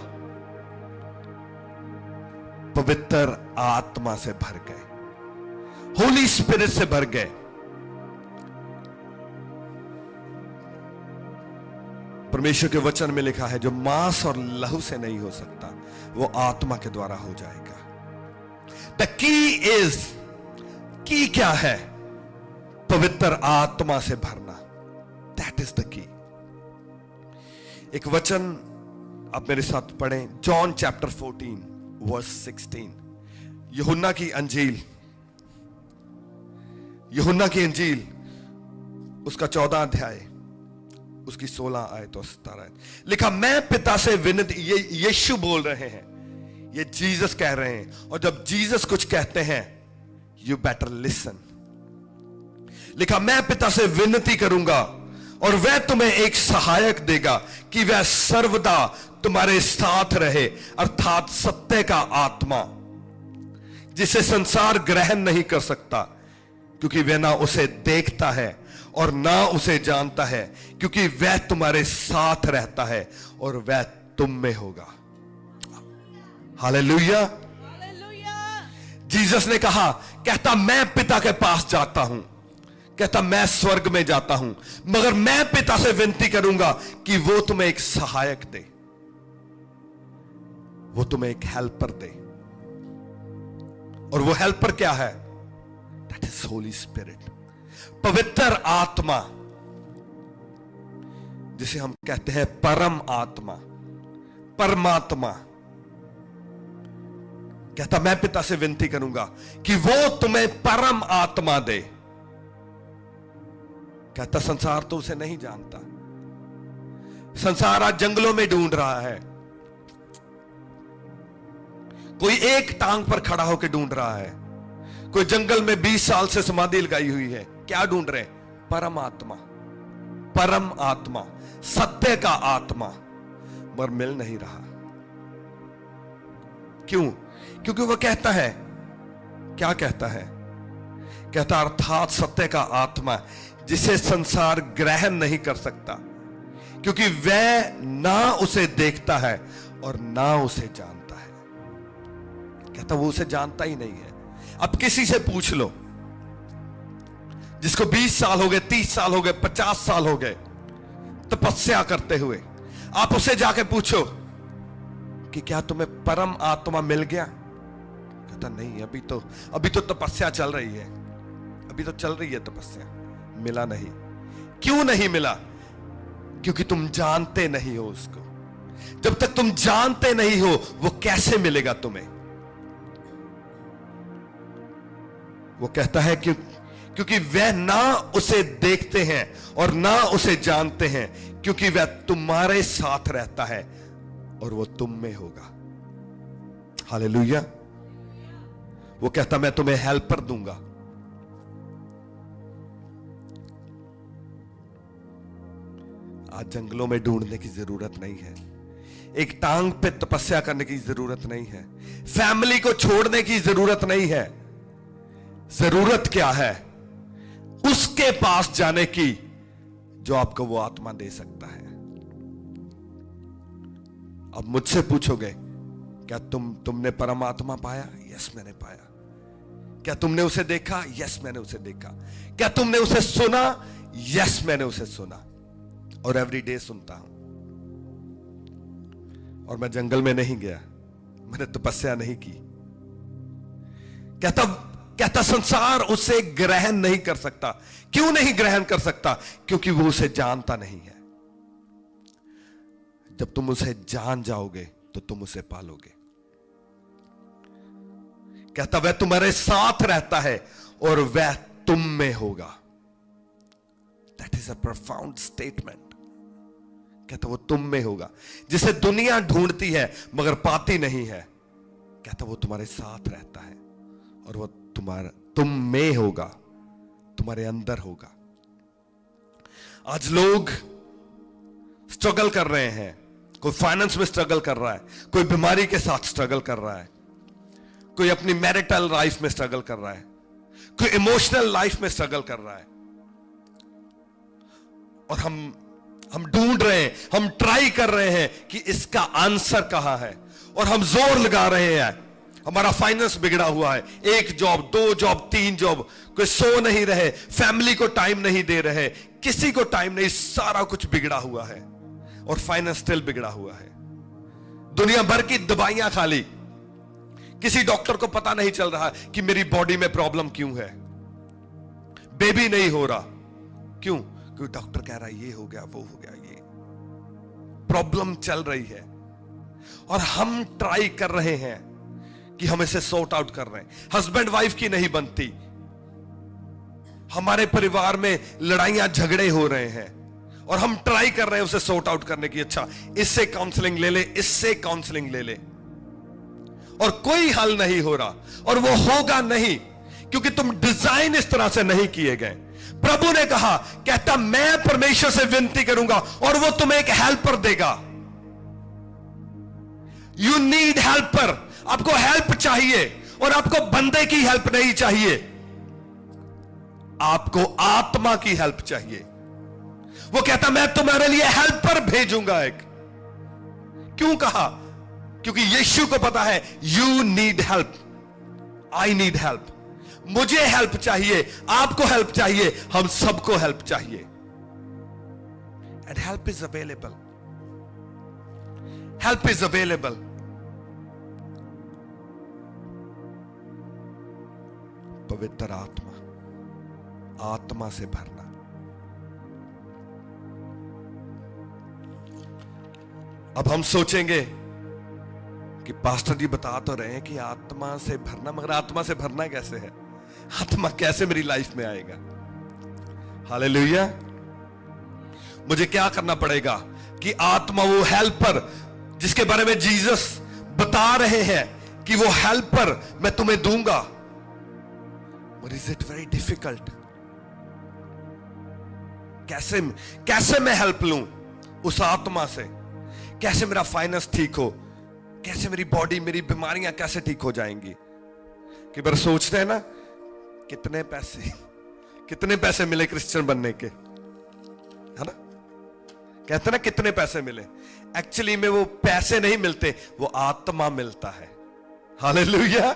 पवित्र आत्मा से भर गए, होली स्पिरिट से भर गए। परमेश्वर के वचन में लिखा है, जो मांस और लहू से नहीं हो सकता वो आत्मा के द्वारा हो जाएगा। द की क्या है? पवित्र आत्मा से भरना। That is the key. एक वचन आप मेरे साथ पढ़ें, जॉन चैप्टर 14 वर्स 16। यूहन्ना की अंजील, यूहन्ना की अंजील उसका 14 अध्याय, उसकी 16 आयत और 17 आयत। लिखा, मैं पिता से विनती, ये यीशु बोल रहे हैं, ये जीसस कह रहे हैं। और जब जीसस कुछ कहते हैं, यू बेटर लिसन। लिखा, मैं पिता से विनती करूंगा और वह तुम्हें एक सहायक देगा कि वह सर्वदा तुम्हारे साथ रहे, अर्थात सत्य का आत्मा, जिसे संसार ग्रहण नहीं कर सकता, क्योंकि वह ना उसे देखता है और ना उसे जानता है, क्योंकि वह तुम्हारे साथ रहता है और वह तुम में होगा। हालेलुया। जीसस ने कहा, कहता मैं पिता के पास जाता हूं, कहता मैं स्वर्ग में जाता हूं, मगर मैं पिता से विनती करूंगा कि वो तुम्हें एक सहायक दे, वो तुम्हें एक हेल्पर दे। और वो हेल्पर क्या है? दैट इज होली स्पिरिट, पवित्र आत्मा, जिसे हम कहते हैं परम आत्मा, परमात्मा। कहता मैं पिता से विनती करूंगा कि वो तुम्हें परम आत्मा दे। कहता संसार तो उसे नहीं जानता, संसार आज जंगलों में ढूंढ रहा है, कोई एक टांग पर खड़ा होकर ढूंढ रहा है, कोई जंगल में 20 साल से समाधि लगाई हुई है। क्या ढूंढ रहे? परम आत्मा, परम आत्मा, सत्य का आत्मा, मगर मिल नहीं रहा। क्यों? क्योंकि वह कहता है, क्या कहता है? कहता अर्थात सत्य का आत्मा, जिसे संसार ग्रहण नहीं कर सकता, क्योंकि वह ना उसे देखता है और ना उसे जानता है। कहता वो उसे जानता ही नहीं है। अब किसी से पूछ लो, जिसको 20 साल हो गए, 30 साल हो गए, 50 साल हो गए तपस्या करते हुए, आप उसे जाके पूछो कि क्या तुम्हें परम आत्मा मिल गया? कहता नहीं, अभी तो तपस्या चल रही है, अभी तो चल रही है तपस्या, मिला नहीं। क्यों नहीं मिला? क्योंकि तुम जानते नहीं हो उसको। जब तक तुम जानते नहीं हो, वो कैसे मिलेगा तुम्हें? वो कहता है क्योंकि वह ना उसे देखते हैं और ना उसे जानते हैं, क्योंकि वह तुम्हारे साथ रहता है और वो तुम में होगा। हालेलुया। वो कहता मैं तुम्हें हेल्पर दूंगा। आज जंगलों में ढूंढने की जरूरत नहीं है, एक टांग पे तपस्या करने की जरूरत नहीं है, फैमिली को छोड़ने की जरूरत नहीं है। जरूरत क्या है? उसके पास जाने की जो आपको वो आत्मा दे सकता है। अब मुझसे पूछोगे क्या तुमने परमात्मा पाया? यस मैंने पाया। क्या तुमने उसे देखा? यस मैंने उसे देखा। क्या तुमने उसे सुना? यस मैंने उसे सुना और एवरीडे सुनता हूं। और मैं जंगल में नहीं गया, मैंने तपस्या नहीं की। कहता संसार उसे ग्रहण नहीं कर सकता। क्यों नहीं ग्रहण कर सकता? क्योंकि वो उसे जानता नहीं है। जब तुम उसे जान जाओगे तो तुम उसे पालोगे। कहता वह तुम्हारे साथ रहता है और वह तुम में होगा। That is a profound statement. कहता वो तुम में होगा। जिसे दुनिया ढूंढती है मगर पाती नहीं है, कहता वो तुम्हारे साथ रहता है और वो तुम में होगा, तुम्हारे अंदर होगा। आज लोग स्ट्रगल कर रहे हैं। कोई फाइनेंस में स्ट्रगल कर रहा है, कोई बीमारी के साथ स्ट्रगल कर रहा है, कोई अपनी मैरिटल लाइफ में स्ट्रगल कर रहा है, कोई इमोशनल लाइफ में स्ट्रगल कर रहा है। और हम ढूंढ रहे हैं, हम ट्राई कर रहे हैं कि इसका आंसर कहां है, और हम जोर लगा रहे हैं। हमारा फाइनेंस बिगड़ा हुआ है, 1 जॉब 2 जॉब 3 जॉब, कोई सो नहीं रहे, फैमिली को टाइम नहीं दे रहे, किसी को टाइम नहीं, सारा कुछ बिगड़ा हुआ है और फाइनेंस स्टिल बिगड़ा हुआ है। दुनिया भर की दवाइयां खा ली, किसी डॉक्टर को पता नहीं चल रहा कि मेरी बॉडी में प्रॉब्लम क्यों है। बेबी नहीं हो रहा, क्यों? क्योंकि डॉक्टर कह रहा है ये हो गया, वो हो गया, ये प्रॉब्लम चल रही है। और हम ट्राई कर रहे हैं कि हम इसे सॉर्ट आउट कर रहे हैं। हस्बैंड वाइफ की नहीं बनती, हमारे परिवार में लड़ाइयां झगड़े हो रहे हैं और हम ट्राई कर रहे हैं उसे सॉर्ट आउट करने की। अच्छा इससे काउंसलिंग ले ले, इससे काउंसलिंग ले ले, और कोई हल नहीं हो रहा। और वो होगा नहीं, क्योंकि तुम डिजाइन इस तरह से नहीं किए गए। प्रभु ने कहा, कहता मैं परमेश्वर से विनती करूंगा और वो तुम्हें एक हेल्पर देगा। You need helper. आपको हेल्प चाहिए, और आपको बंदे की हेल्प नहीं चाहिए, आपको आत्मा की हेल्प चाहिए। वो कहता मैं तुम्हारे लिए हेल्पर भेजूंगा एक। क्यों कहा? क्योंकि यीशु को पता है you need help, I need help. मुझे हेल्प चाहिए, आपको हेल्प चाहिए, हम सबको हेल्प चाहिए। And help is available, help is available. पवित्र आत्मा, आत्मा से भरना। अब हम सोचेंगे कि पास्टर जी बता तो रहे हैं कि आत्मा से भरना, मगर आत्मा से भरना कैसे है? आत्मा कैसे मेरी लाइफ में आएगा? हालेलुया। मुझे क्या करना पड़ेगा कि आत्मा, वो हेल्पर जिसके बारे में जीसस बता रहे हैं कि वो हेल्पर मैं तुम्हें दूंगा, but is it very difficult? कैसे मैं हेल्प लूं उस आत्मा से? कैसे मेरा फाइनेंस ठीक हो? कैसे मेरी बॉडी, मेरी बीमारियां कैसे ठीक हो जाएंगी? कि बार सोचते हैं ना कितने पैसे मिले क्रिश्चियन बनने के, है ना? कहते ना कितने पैसे मिले। एक्चुअली में वो पैसे नहीं मिलते, वो आत्मा मिलता है। हालेलुया।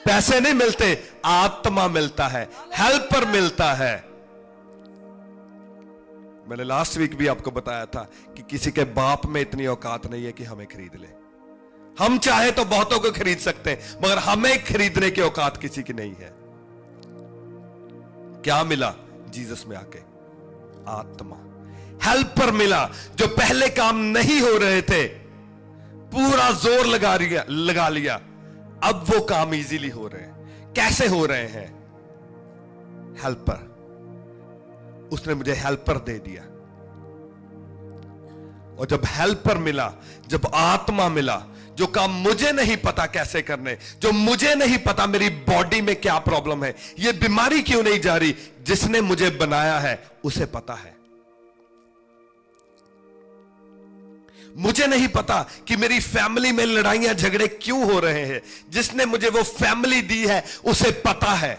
पैसे नहीं मिलते, आत्मा मिलता है, हेल्पर मिलता है। मैंने लास्ट वीक भी आपको बताया था कि किसी के बाप में इतनी औकात नहीं है कि हमें खरीद ले। हम चाहे तो बहुतों को खरीद सकते हैं, मगर हमें खरीदने की औकात किसी की नहीं है। क्या मिला जीसस में आके? आत्मा, हेल्पर मिला। जो पहले काम नहीं हो रहे थे, पूरा जोर लगा लिया, अब वो काम इजीली हो रहे हैं। कैसे हो रहे हैं? हेल्पर, उसने मुझे हेल्पर दे दिया। और जब हेल्पर मिला, जब आत्मा मिला, जो काम मुझे नहीं पता कैसे करने, जो मुझे नहीं पता मेरी बॉडी में क्या प्रॉब्लम है, ये बीमारी क्यों नहीं जा रही, जिसने मुझे बनाया है उसे पता है। मुझे नहीं पता कि मेरी फैमिली में लड़ाइयां झगड़े क्यों हो रहे हैं, जिसने मुझे वो फैमिली दी है उसे पता है।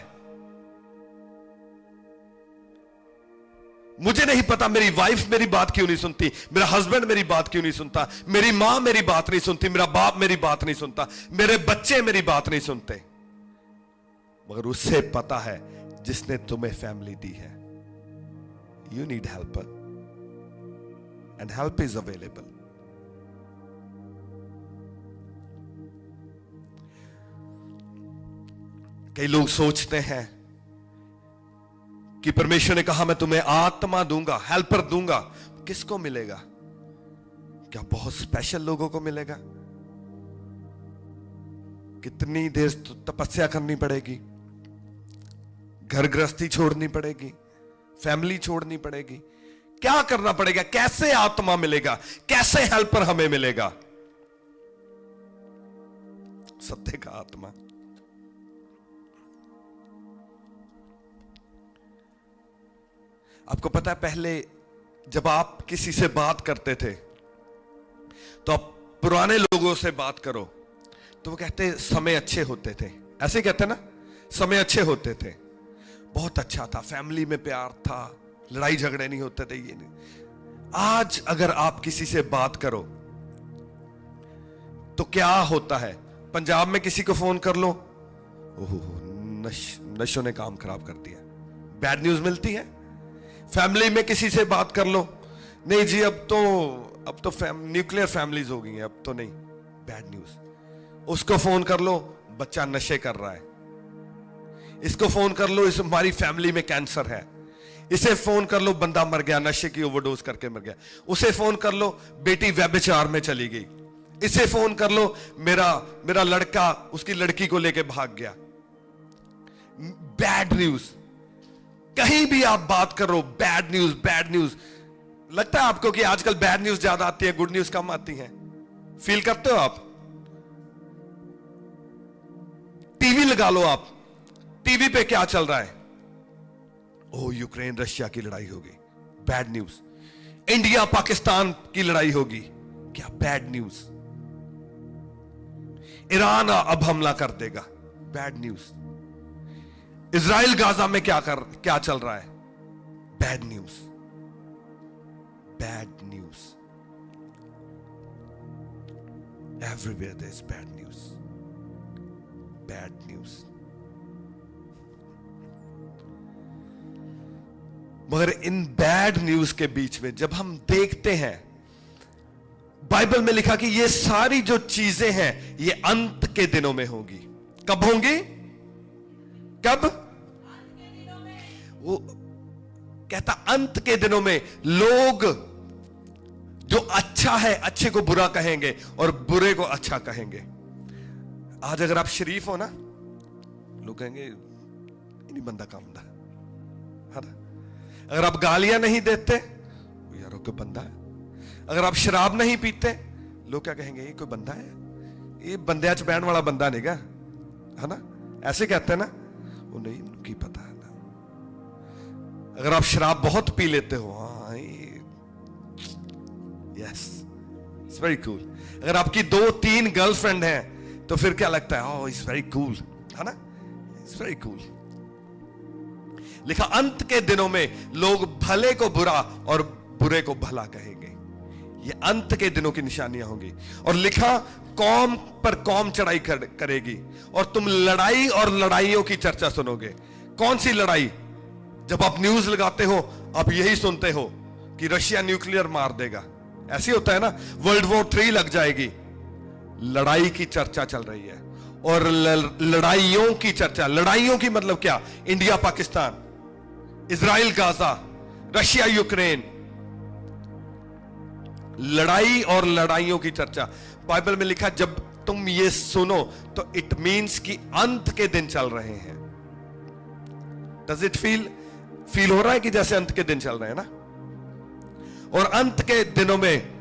मुझे नहीं पता मेरी वाइफ मेरी बात क्यों नहीं सुनती, मेरा हस्बैंड मेरी बात क्यों नहीं सुनता, मेरी मां मेरी बात नहीं सुनती, मेरा बाप मेरी बात नहीं सुनता, मेरे बच्चे मेरी बात नहीं सुनते, मगर उससे पता है जिसने तुम्हें फैमिली दी है। You need helper and help is available. कई लोग सोचते हैं कि परमेश्वर ने कहा मैं तुम्हें आत्मा दूंगा, हेल्पर दूंगा। किसको मिलेगा? क्या बहुत स्पेशल लोगों को मिलेगा? कितनी देर तपस्या करनी पड़ेगी, घर गृहस्थी छोड़नी पड़ेगी, फैमिली छोड़नी पड़ेगी, क्या करना पड़ेगा? कैसे आत्मा मिलेगा? कैसे हेल्पर हमें मिलेगा? सत्य का आत्मा। आपको पता है पहले जब आप किसी से बात करते थे तो आप पुराने लोगों से बात करो तो वो कहते समय अच्छे होते थे, ऐसे कहते ना, समय अच्छे होते थे, बहुत अच्छा था, फैमिली में प्यार था, लड़ाई झगड़े नहीं होते थे, ये नहीं। आज अगर आप किसी से बात करो तो क्या होता है? पंजाब में किसी को फोन कर लो, ओहो नशों ने काम खराब कर दिया, बैड न्यूज मिलती है। फैमिली में किसी से बात कर लो, नहीं जी अब तो न्यूक्लियर फैमिलीज हो गई हैं, अब तो नहीं, बैड न्यूज। उसको फोन कर लो, बच्चा नशे कर रहा है। इसको फोन कर लो, इस हमारी फैमिली में कैंसर है। इसे फोन कर लो, बंदा मर गया, नशे की ओवरडोज करके मर गया। उसे फोन कर लो, बेटी व्यभिचार में चली गई। इसे फोन कर लो, मेरा लड़का उसकी लड़की को लेके भाग गया। बैड न्यूज, कहीं भी आप बात करो, बैड न्यूज बैड न्यूज। लगता है आपको कि आजकल बैड न्यूज ज्यादा आती है, गुड न्यूज कम आती है? फील करते हो आप? टीवी लगा लो आप, टीवी पे क्या चल रहा है? ओ यूक्रेन रशिया की लड़ाई होगी, बैड न्यूज। इंडिया पाकिस्तान की लड़ाई होगी, क्या बैड न्यूज। ईरान अब हमला कर देगा, बैड न्यूज। इजराइल गाजा में क्या चल रहा है, bad news, bad news. Everywhere there is bad news, bad news. मगर इन बैड न्यूज के बीच में जब हम देखते हैं, बाइबल में लिखा कि ये सारी जो चीजें हैं ये अंत के दिनों में होंगी। कब होंगी? कब? वो कहता अंत के दिनों में लोग जो अच्छा है अच्छे को बुरा कहेंगे और बुरे को अच्छा कहेंगे। आज अगर आप शरीफ हो ना, लोग कहेंगे नहीं बंदा कामदा है ना। अगर आप गालियां नहीं देते, यार कोई बंदा है। अगर आप शराब नहीं पीते, लोग क्या कहेंगे, ये कोई बंदा है, ये बंदे च बैठ वाला बंदा नहीं है ना, ऐसे कहते हैं ना। वो नहीं, उनकी पता है ना। अगर आप शराब बहुत पी लेते हो, हाँ यस इट्स वेरी कूल। अगर आपकी 2-3 गर्लफ्रेंड हैं तो फिर क्या लगता है, ओह इट्स वेरी कूल, है ना, इट्स वेरी कूल। लिखा अंत के दिनों में लोग भले को बुरा और बुरे को भला कहेंगे। ये अंत के दिनों की निशानियां होंगी। और लिखा कौम पर कौम चढ़ाई करेगी और तुम लड़ाई और लड़ाइयों की चर्चा सुनोगे। कौन सी लड़ाई? जब आप न्यूज लगाते हो आप यही सुनते हो कि रशिया न्यूक्लियर मार देगा, ऐसे होता है ना। वर्ल्ड वॉर 3 लग जाएगी, लड़ाई की चर्चा चल रही है। और लड़ाइयों की चर्चा, लड़ाइयों की मतलब क्या? India Pakistan, Israel Gaza, Russia Ukraine, लड़ाई और लड़ाइयों की चर्चा। बाइबल में लिखा जब तुम ये सुनो तो इट मींस कि अंत के दिन चल रहे हैं। डज इट फील हो रहा है कि जैसे अंत के दिन चल रहे हैं ना? और अंत के दिनों में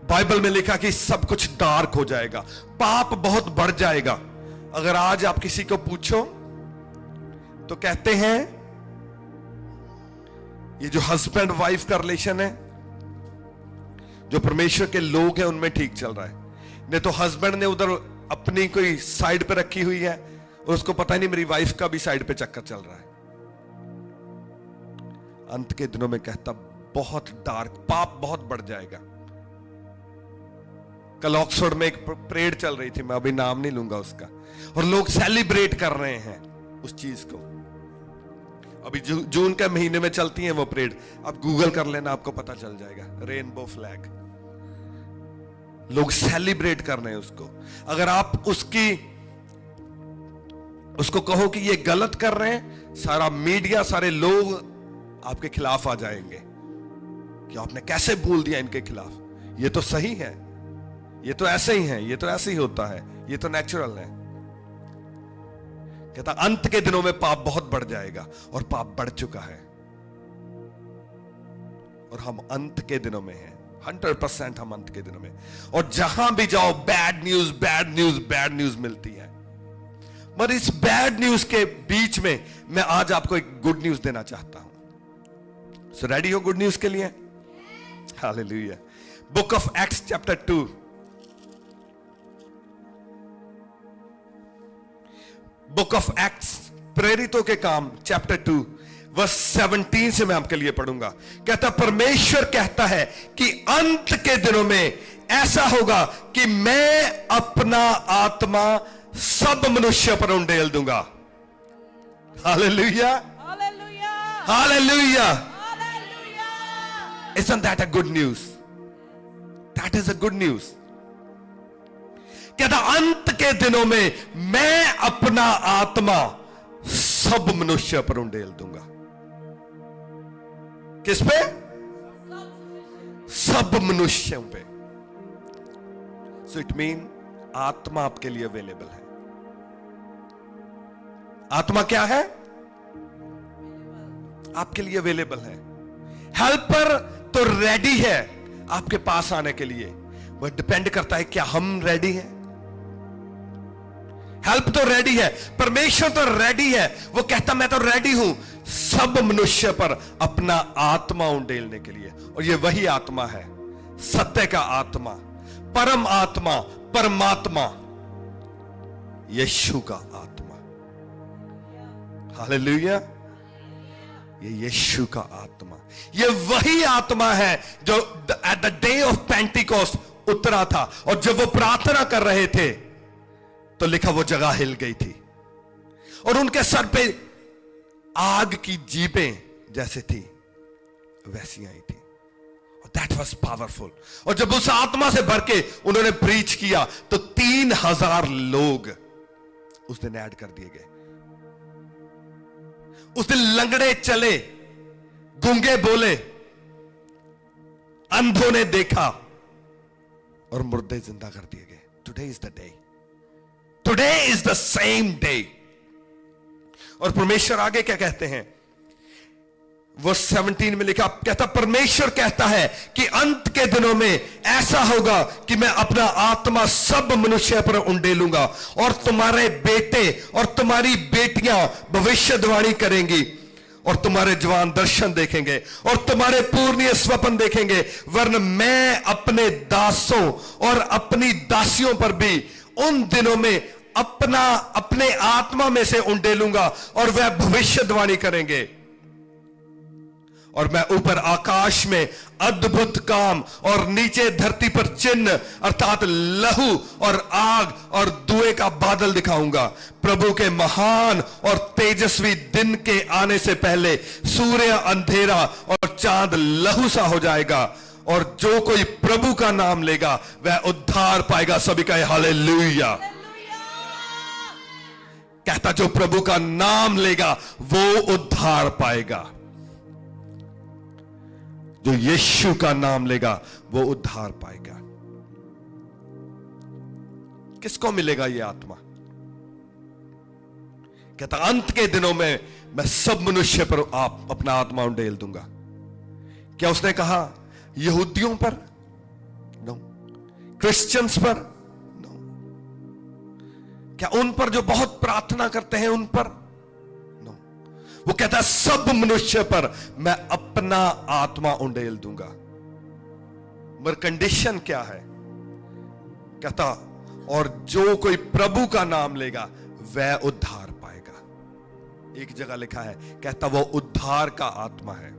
बाइबल में लिखा कि सब कुछ डार्क हो जाएगा, पाप बहुत बढ़ जाएगा। अगर आज आप किसी को पूछो तो कहते हैं ये जो हस्बैंड वाइफ का रिलेशन है, जो परमेश्वर के लोग हैं उनमें ठीक चल रहा है, नहीं तो हस्बैंड ने उधर अपनी कोई साइड पे रखी हुई है और उसको पता ही नहीं मेरी वाइफ का भी साइड पे चक्कर चल रहा है। अंत के दिनों में कहता बहुत डार्क, पाप बहुत बढ़ जाएगा। कल ऑक्सफोर्ड में एक परेड चल रही थी, मैं अभी नाम नहीं लूंगा उसका, और लोग सेलिब्रेट कर रहे हैं उस चीज को। अभी जून के महीने में चलती है वो परेड, आप गूगल कर लेना, आपको पता चल जाएगा। रेनबो फ्लैग, लोग सेलिब्रेट कर रहे हैं उसको। अगर आप उसको कहो कि ये गलत कर रहे हैं, सारा मीडिया, सारे लोग आपके खिलाफ आ जाएंगे कि आपने कैसे बोल दिया इनके खिलाफ, ये तो सही है, ये तो ऐसे ही है, ये तो ऐसे ही होता है, ये तो नेचुरल है। कहता अंत के दिनों में पाप बहुत बढ़ जाएगा, और पाप बढ़ चुका है, और हम अंत के दिनों में हैं। 100% हम अंत के दिनों में, और जहां भी जाओ bad news bad news bad news मिलती है। मगर इस बैड न्यूज के बीच में मैं आज आपको एक गुड न्यूज देना चाहता हूं। सो रेडी हो गुड न्यूज के लिए? Hallelujah. Book of Acts chapter 2, book of acts, प्रेरितों के काम, चैप्टर 2 वर्स 17 से मैं आपके लिए पढ़ूंगा। कहता परमेश्वर कहता है कि अंत के दिनों में ऐसा होगा कि मैं अपना आत्मा सब मनुष्य पर उंडेल दूंगा। Hallelujah, hallelujah, hallelujah. Hallelujah. Isn't that a good news? That is a good news. कहता अंत के दिनों में मैं अपना आत्मा सब मनुष्य पर उंडेल दूंगा। किस पे? सब मनुष्यों पे। सो इट मीन आत्मा आपके लिए अवेलेबल है। आत्मा क्या है? आपके लिए अवेलेबल है। हेल्पर तो रेडी है आपके पास आने के लिए, वो डिपेंड करता है क्या हम रेडी हैं। हेल्प तो रेडी है, परमेश्वर तो रेडी है, वो कहता मैं तो रेडी हूं सब मनुष्य पर अपना आत्मा उंडेलने के लिए। और ये वही आत्मा है, सत्य का आत्मा, परम आत्मा, परमात्मा, यीशु का आत्मा। हालेलुया। ये यीशु का आत्मा, ये वही आत्मा है जो at the day of Pentecost उतरा था। और जब वो प्रार्थना कर रहे थे तो लिखा वो जगह हिल गई थी, और उनके सर पे आग की जीपें जैसे थी वैसी आई थी। और दैट वाज पावरफुल। और जब उस आत्मा से भर के उन्होंने प्रीच किया तो 3000 लोग उस दिन ऐड कर दिए गए। उस दिन लंगड़े चले, गूंगे बोले, अंधों ने देखा, और मुर्दे जिंदा कर दिए गए। Today is the day, today is the same day. और परमेश्वर आगे क्या कहते हैं? वर्स 17 में लिखा, कहता परमेश्वर कहता है कि अंत के दिनों में ऐसा होगा कि मैं अपना आत्मा सब मनुष्य पर उंडेलूंगा, और तुम्हारे बेटे और तुम्हारी बेटियां भविष्यवाणी करेंगी, और तुम्हारे जवान दर्शन देखेंगे, और तुम्हारे पूर्णीय स्वप्न देखेंगे। वरन मैं अपने दासों और अपनी दासियों पर भी उन दिनों में अपने आत्मा में से उंडेलूंगा, और वह भविष्यवाणी करेंगे। और मैं ऊपर आकाश में अद्भुत काम और नीचे धरती पर चिन्ह अर्थात लहू और आग और धुएं का बादल दिखाऊंगा। प्रभु के महान और तेजस्वी दिन के आने से पहले सूर्य अंधेरा और चांद लहू सा हो जाएगा, और जो कोई प्रभु का नाम लेगा वह उद्धार पाएगा। सभी कहे हालेलुया। कहता जो प्रभु का नाम लेगा वो उद्धार पाएगा, जो यीशु का नाम लेगा वो उद्धार पाएगा। किसको मिलेगा ये आत्मा? कहता अंत के दिनों में मैं सब मनुष्य पर आप अपना आत्मा उंडेल दूंगा। क्या उसने कहा यहूदियों पर? नो। क्रिश्चियंस पर? नो। क्या उन पर जो बहुत प्रार्थना करते हैं उन पर? नो। वो कहता है सब मनुष्य पर मैं अपना आत्मा उंडेल दूंगा। मगर कंडीशन क्या है? कहता और जो कोई प्रभु का नाम लेगा वह उद्धार पाएगा। एक जगह लिखा है, कहता वो उद्धार का आत्मा है।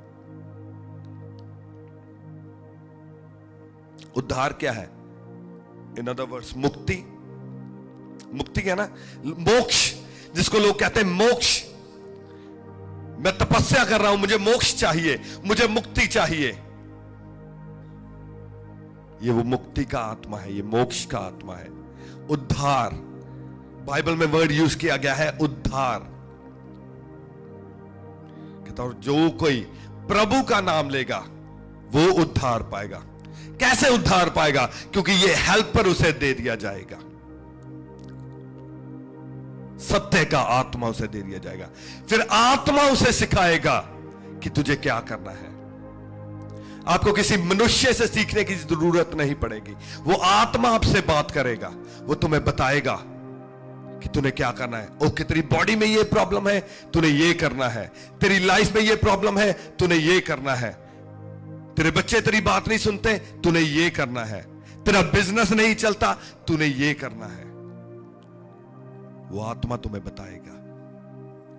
उद्धार क्या है? इन अदर वर्ड्स मुक्ति। मुक्ति क्या ना, मोक्ष, जिसको लोग कहते हैं मोक्ष। मैं तपस्या कर रहा हूं, मुझे मोक्ष चाहिए, मुझे मुक्ति चाहिए। ये वो मुक्ति का आत्मा है, ये मोक्ष का आत्मा है। उद्धार, बाइबल में वर्ड यूज किया गया है उद्धार। कहता और जो कोई प्रभु का नाम लेगा वो उद्धार पाएगा। कैसे उद्धार पाएगा? क्योंकि ये हेल्पर उसे दे दिया जाएगा, सत्य का आत्मा उसे दे दिया जाएगा। फिर आत्मा उसे सिखाएगा कि तुझे क्या करना है। आपको किसी मनुष्य से सीखने की जरूरत नहीं पड़ेगी, वो आत्मा आपसे बात करेगा, वो तुम्हें बताएगा कि तूने क्या करना है। ओके, तेरी बॉडी में ये प्रॉब्लम है, तूने ये करना है। तेरी लाइफ में ये प्रॉब्लम है, तूने ये करना है। तेरे बच्चे तेरी बात नहीं सुनते, तूने ये करना है। तेरा बिजनेस नहीं चलता, तूने ये करना है। वो आत्मा तुम्हें बताएगा,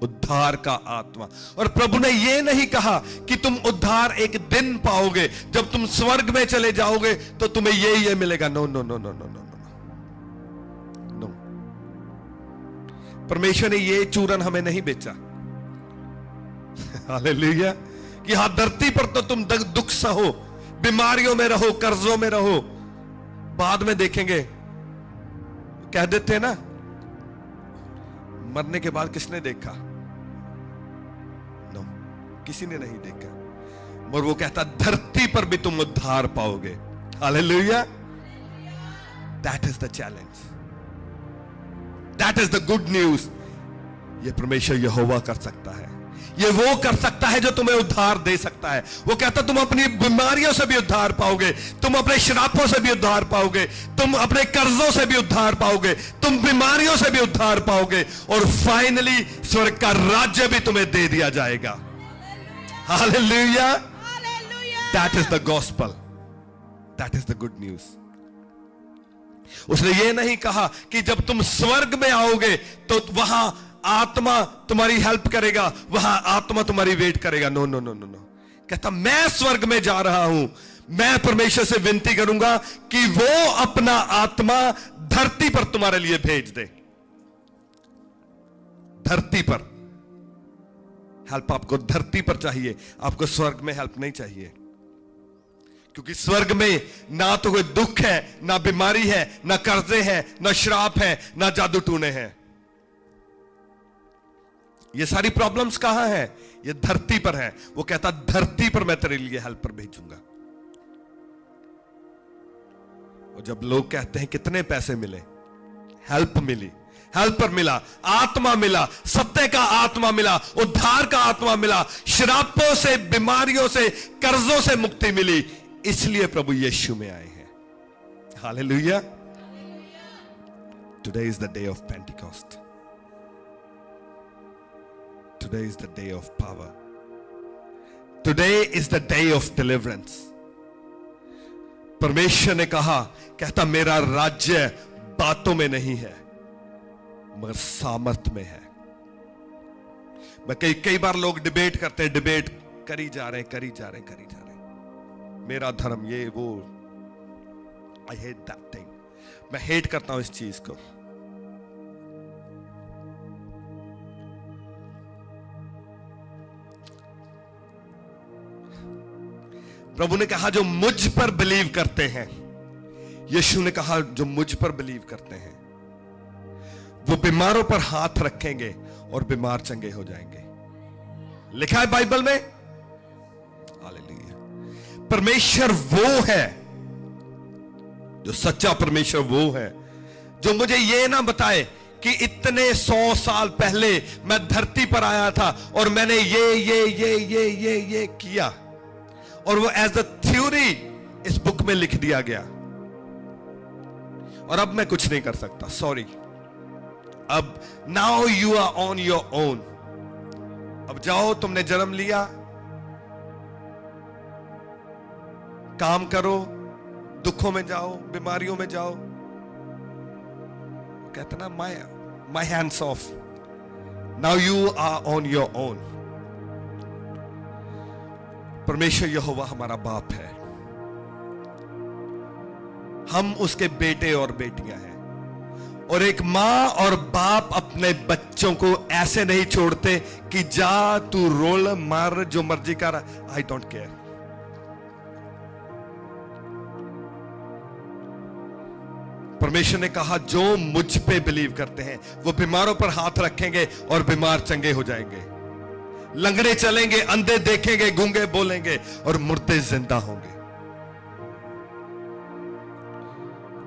उद्धार का आत्मा। और प्रभु ने यह नहीं कहा कि तुम उद्धार एक दिन पाओगे, जब तुम स्वर्ग में चले जाओगे तो तुम्हें ये मिलेगा। No no no no no no no. परमेश्वर ने ये चूरन हमें नहीं बेचा। हालेलुया। कि हां धरती पर तो तुम दुख सहो, बीमारियों में रहो, कर्जों में रहो, बाद में देखेंगे। कह देते हैं ना, मरने के बाद किसने देखा? नो, किसी ने नहीं देखा। और वो कहता धरती पर भी तुम उद्धार पाओगे। Hallelujah. That is the challenge, that is the good news. ये परमेश्वर यहोवा कर सकता है, ये वो कर सकता है जो तुम्हें उद्धार दे सकता है। वो कहता तुम अपनी बीमारियों से भी उद्धार पाओगे, तुम अपने श्रापों से भी उद्धार पाओगे, तुम अपने कर्जों से भी उद्धार पाओगे, तुम बीमारियों से भी उद्धार पाओगे, और फाइनली स्वर्ग का राज्य भी तुम्हें दे दिया जाएगा। Hallelujah. That is the gospel, that is the good news. उसने ये नहीं कहा कि जब तुम स्वर्ग में आओगे तो वहां आत्मा तुम्हारी हेल्प करेगा, वहां आत्मा तुम्हारी वेट करेगा। No no no no no. कहता मैं स्वर्ग में जा रहा हूं, मैं परमेश्वर से विनती करूंगा कि वो अपना आत्मा धरती पर तुम्हारे लिए भेज दे। धरती पर हेल्प आपको धरती पर चाहिए, आपको स्वर्ग में हेल्प नहीं चाहिए। क्योंकि स्वर्ग में ना तो कोई दुख है, ना बीमारी है, ना कर्जे हैं, ना श्राप है, ना जादू टूने हैं। ये सारी प्रॉब्लम्स कहां हैं? ये धरती पर है। वो कहता धरती पर मैं तेरे लिए हेल्पर भेजूंगा। और जब लोग कहते हैं कितने पैसे मिले, हेल्प मिली, हेल्पर मिला, आत्मा मिला, सत्य का आत्मा मिला, उद्धार का आत्मा मिला, श्रापों से, बीमारियों से, कर्जों से मुक्ति मिली, इसलिए प्रभु यीशु में आए हैं। Hallelujah. Today is the day of Pentecost, today is the day of power, today is the day of deliverance। परमेश्वर ने कहा, कहता मेरा राज्य बातों में नहीं है मगर सामर्थ में है। मैं कई बार लोग डिबेट करते हैं, डिबेट करी जा रहे हैं, मेरा धर्म ये वो। आई हेट दैट थिंग, मैं हेट करता हूं इस चीज को। प्रभु ने कहा जो मुझ पर बिलीव करते हैं, यीशु ने कहा जो मुझ पर बिलीव करते हैं वो बीमारों पर हाथ रखेंगे और बीमार चंगे हो जाएंगे। लिखा है बाइबल में। हालेलुया। परमेश्वर वो है, जो सच्चा परमेश्वर वो है जो मुझे ये ना बताए कि इतने 100 साल पहले मैं धरती पर आया था और मैंने ये किया, और वो एज अ थ्योरी इस बुक में लिख दिया गया, और अब मैं कुछ नहीं कर सकता, सॉरी। अब now you are on your own. अब जाओ, तुमने जन्म लिया, काम करो, दुखों में जाओ, बीमारियों में जाओ। कहते ना, my hands off, now you are on your own. परमेश्वर यहोवा हमारा बाप है, हम उसके बेटे और बेटियां हैं। और एक मां और बाप अपने बच्चों को ऐसे नहीं छोड़ते कि जा तू रोल मार, जो मर्जी कर, आई डोंट केयर। परमेश्वर ने कहा जो मुझ पे बिलीव करते हैं वो बीमारों पर हाथ रखेंगे और बीमार चंगे हो जाएंगे, लंगड़े चलेंगे, अंधे देखेंगे, गूंगे बोलेंगे और मुर्दे जिंदा होंगे।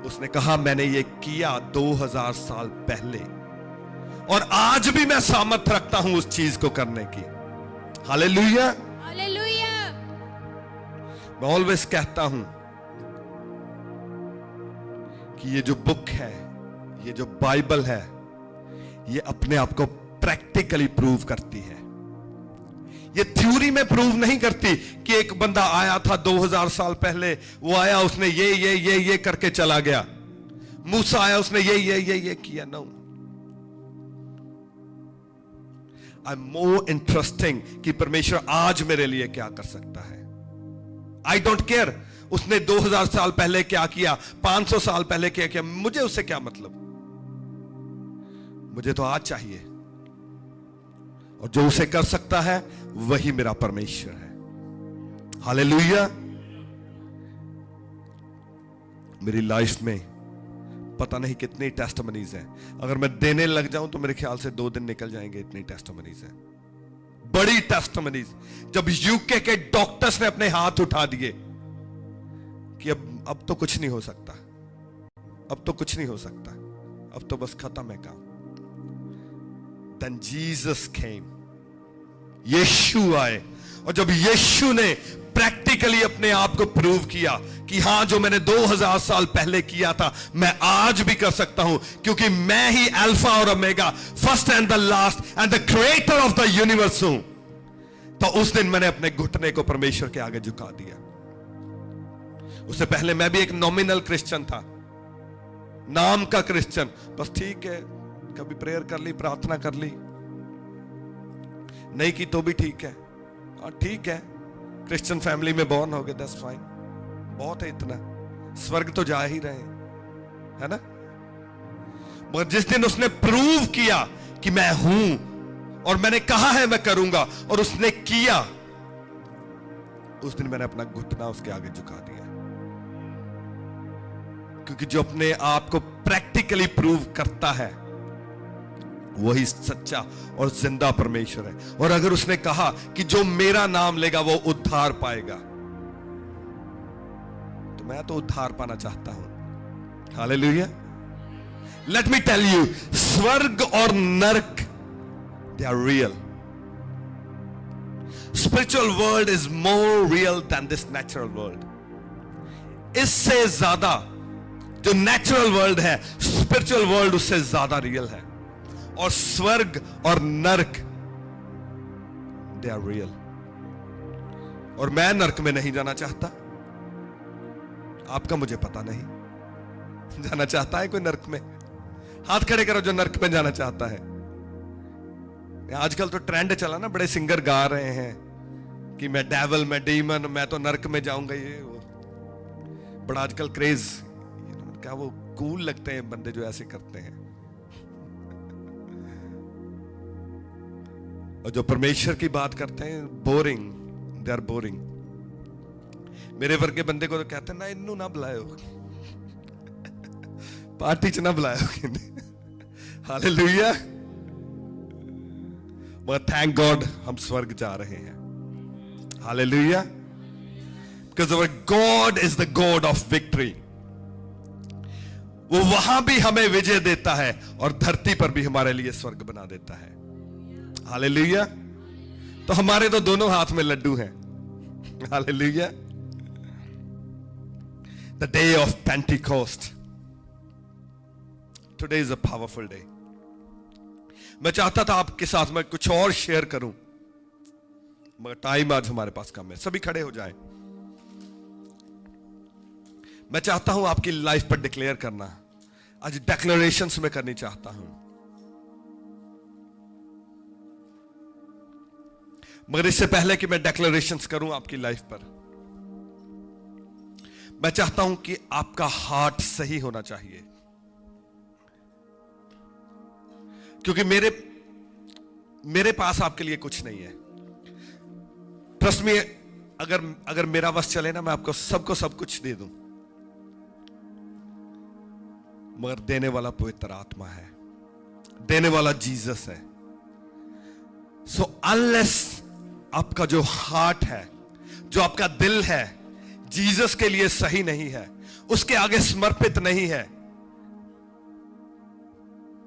उसने कहा मैंने ये किया 2000 साल पहले, और आज भी मैं सामर्थ रखता हूं उस चीज को करने की। Hallelujah, hallelujah. मैं ऑलवेज कहता हूं कि ये जो बुक है, ये जो बाइबल है, ये अपने आप को प्रैक्टिकली प्रूव करती है। ये थ्योरी में प्रूव नहीं करती कि एक बंदा आया था 2000 साल पहले, वो आया, उसने ये करके चला गया। मूसा आया, उसने ये किया। No, I am more interesting कि परमेश्वर आज मेरे लिए क्या कर सकता है। आई डोंट केयर उसने 2000 साल पहले क्या किया, 500 साल पहले क्या किया, मुझे उससे क्या मतलब। मुझे तो आज चाहिए, और जो उसे कर सकता है वही मेरा परमेश्वर है। हालेलुया। मेरी लाइफ में पता नहीं कितनी टेस्टिमनीज हैं, अगर मैं देने लग जाऊं तो मेरे ख्याल से 2 दिन निकल जाएंगे, इतनी टेस्टिमनीज हैं, बड़ी टेस्टिमनीज। जब यूके के डॉक्टर्स ने अपने हाथ उठा दिए कि अब तो कुछ नहीं हो सकता, अब तो कुछ नहीं हो सकता, अब तो बस खत्म है काम। Then Jesus came, यीशु आए, और जब यीशु ने प्रैक्टिकली अपने आप को प्रूव किया कि हां, जो मैंने 2000 साल पहले किया था मैं आज भी कर सकता हूं, क्योंकि मैं ही अल्फा और omega, first and the last and the creator of the universe हूं, तो उस दिन मैंने अपने घुटने को परमेश्वर के आगे झुका दिया। उससे पहले मैं भी एक नॉमिनल क्रिश्चियन था, नाम का क्रिश्चियन, बस ठीक है, कभी प्रेयर कर ली, प्रार्थना कर ली, नहीं की तो भी ठीक है, ठीक है, क्रिश्चियन फैमिली में बॉर्न हो गए, दैट्स फाइन, बहुत है इतना, स्वर्ग तो जा ही रहे है ना। मगर जिस दिन उसने प्रूव किया कि मैं हूं और मैंने कहा है मैं करूंगा, और उसने किया, उस दिन मैंने अपना घुटना उसके आगे झुका दिया। क्योंकि जो अपने आप को प्रैक्टिकली प्रूव करता है वही सच्चा और जिंदा परमेश्वर है। और अगर उसने कहा कि जो मेरा नाम लेगा वो उद्धार पाएगा, तो मैं तो उद्धार पाना चाहता हूं। Hallelujah. Let me tell you, स्वर्ग और नरक, they are real. Spiritual world is more real than this natural world. इससे ज्यादा जो नेचुरल वर्ल्ड है, स्पिरिचुअल वर्ल्ड उससे ज्यादा रियल है। और स्वर्ग और नरक, दे आर रियल। और मैं नरक में नहीं जाना चाहता, आपका मुझे पता नहीं। जाना चाहता है कोई नरक में? हाथ खड़े करो जो नरक में जाना चाहता है। आजकल तो ट्रेंड चला ना, बड़े सिंगर गा रहे हैं कि मैं डेविल, मैं डीमन, मैं तो नरक में जाऊंगा, ये वो बड़ा आजकल क्रेज। क्या वो कूल लगते हैं बंदे जो ऐसे करते हैं। और जो परमेश्वर की बात करते हैं, बोरिंग, दे आर बोरिंग। मेरे वर्गे बंदे को तो कहते हैं ना, इन्नू ना बुलायो, पार्टी च ना बुलायो। हालेलुया। मगर थैंक गॉड हम स्वर्ग जा रहे हैं। Hallelujah. Because our God is the God of victory. वो वहां भी हमें विजय देता है और धरती पर भी हमारे लिए स्वर्ग बना देता है। हालेलुया। तो हमारे तो दोनों हाथ में लड्डू हैं। Hallelujah. The day of Pentecost, today is a powerful day. मैं चाहता था आपके साथ में कुछ और शेयर करूं, मगर टाइम आज हमारे पास कम है। सभी खड़े हो जाएं। मैं चाहता हूं आपकी लाइफ पर डिक्लेयर करना, आज डिक्लेरेशंस में करनी चाहता हूं। मगर इससे पहले कि मैं डिक्लेरेशंस करूं आपकी लाइफ पर, मैं चाहता हूं कि आपका हार्ट सही होना चाहिए, क्योंकि मेरे पास आपके लिए कुछ नहीं है। ट्रस्ट मी, अगर मेरा बस चले ना, मैं आपको सबको सब कुछ दे दूं, मगर देने वाला पवित्र आत्मा है, देने वाला जीसस है। सो अनलेस आपका जो हार्ट है, जो आपका दिल है, जीसस के लिए सही नहीं है, उसके आगे समर्पित नहीं है,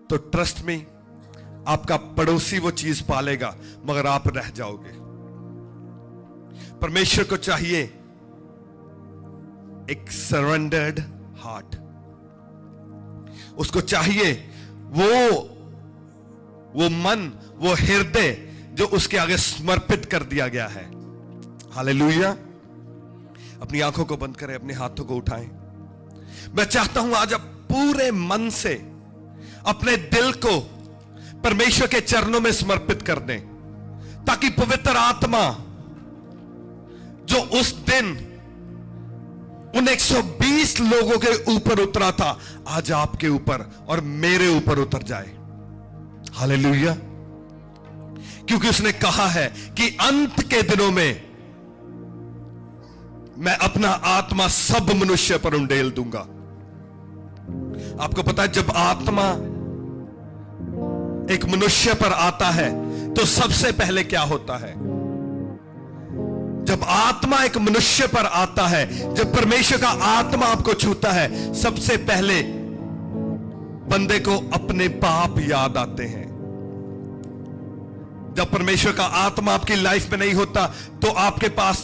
तो ट्रस्ट मी, आपका पड़ोसी वो चीज पालेगा मगर आप रह जाओगे। परमेश्वर को चाहिए एक सरेंडर्ड हार्ट, उसको चाहिए वो मन, वो हृदय जो उसके आगे समर्पित कर दिया गया है। हालेलुया। अपनी आंखों को बंद करें, अपने हाथों को उठाएं। मैं चाहता हूं आज आप पूरे मन से अपने दिल को परमेश्वर के चरणों में समर्पित कर दें, ताकि पवित्र आत्मा जो उस दिन उन 120 लोगों के ऊपर उतरा था, आज आपके ऊपर और मेरे ऊपर उतर जाए। हालेलुया। क्योंकि उसने कहा है कि अंत के दिनों में मैं अपना आत्मा सब मनुष्य पर उंडेल दूंगा। आपको पता है, जब आत्मा एक मनुष्य पर आता है तो सबसे पहले क्या होता है? जब आत्मा एक मनुष्य पर आता है, जब परमेश्वर का आत्मा आपको छूता है, सबसे पहले बंदे को अपने पाप याद आते हैं। जब परमेश्वर का आत्मा आपकी लाइफ में नहीं होता तो आपके पास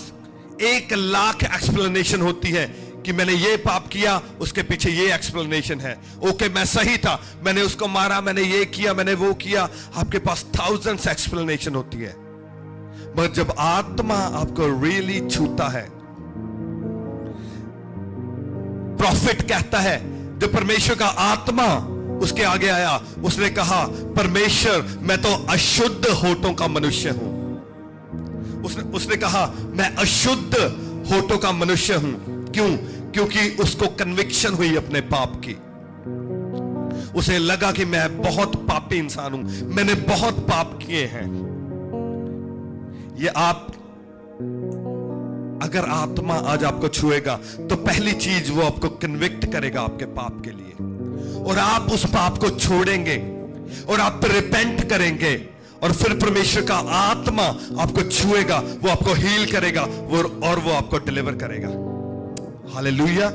1,00,000 एक्सप्लेनेशन होती है कि मैंने ये पाप किया, उसके पीछे ये एक्सप्लेनेशन है। ओके, मैं सही था, मैंने उसको मारा, मैंने ये किया, मैंने वो किया। आपके पास थाउजेंड्स एक्सप्लेनेशन होती है। मगर जब आत्मा आपको रियली छूता है, प्रॉफिट कहता है, जब परमेश्वर का आत्मा उसके आगे आया, उसने कहा, परमेश्वर मैं तो अशुद्ध होठों का मनुष्य हूं। उसने कहा, मैं अशुद्ध होठों का मनुष्य हूं। क्यों? क्योंकि उसको कन्विक्शन हुई अपने पाप की। उसे लगा कि मैं बहुत पापी इंसान हूं, मैंने बहुत पाप किए हैं। ये आप, अगर आत्मा आज आपको छुएगा तो पहली चीज वो आपको कन्विक्ट करेगा आपके पाप के लिए, और आप उस पाप को छोड़ेंगे और आप रिपेंट करेंगे, और फिर परमेश्वर का आत्मा आपको छुएगा, वो आपको हील करेगा, और वो आपको डिलीवर करेगा। हालेलुया।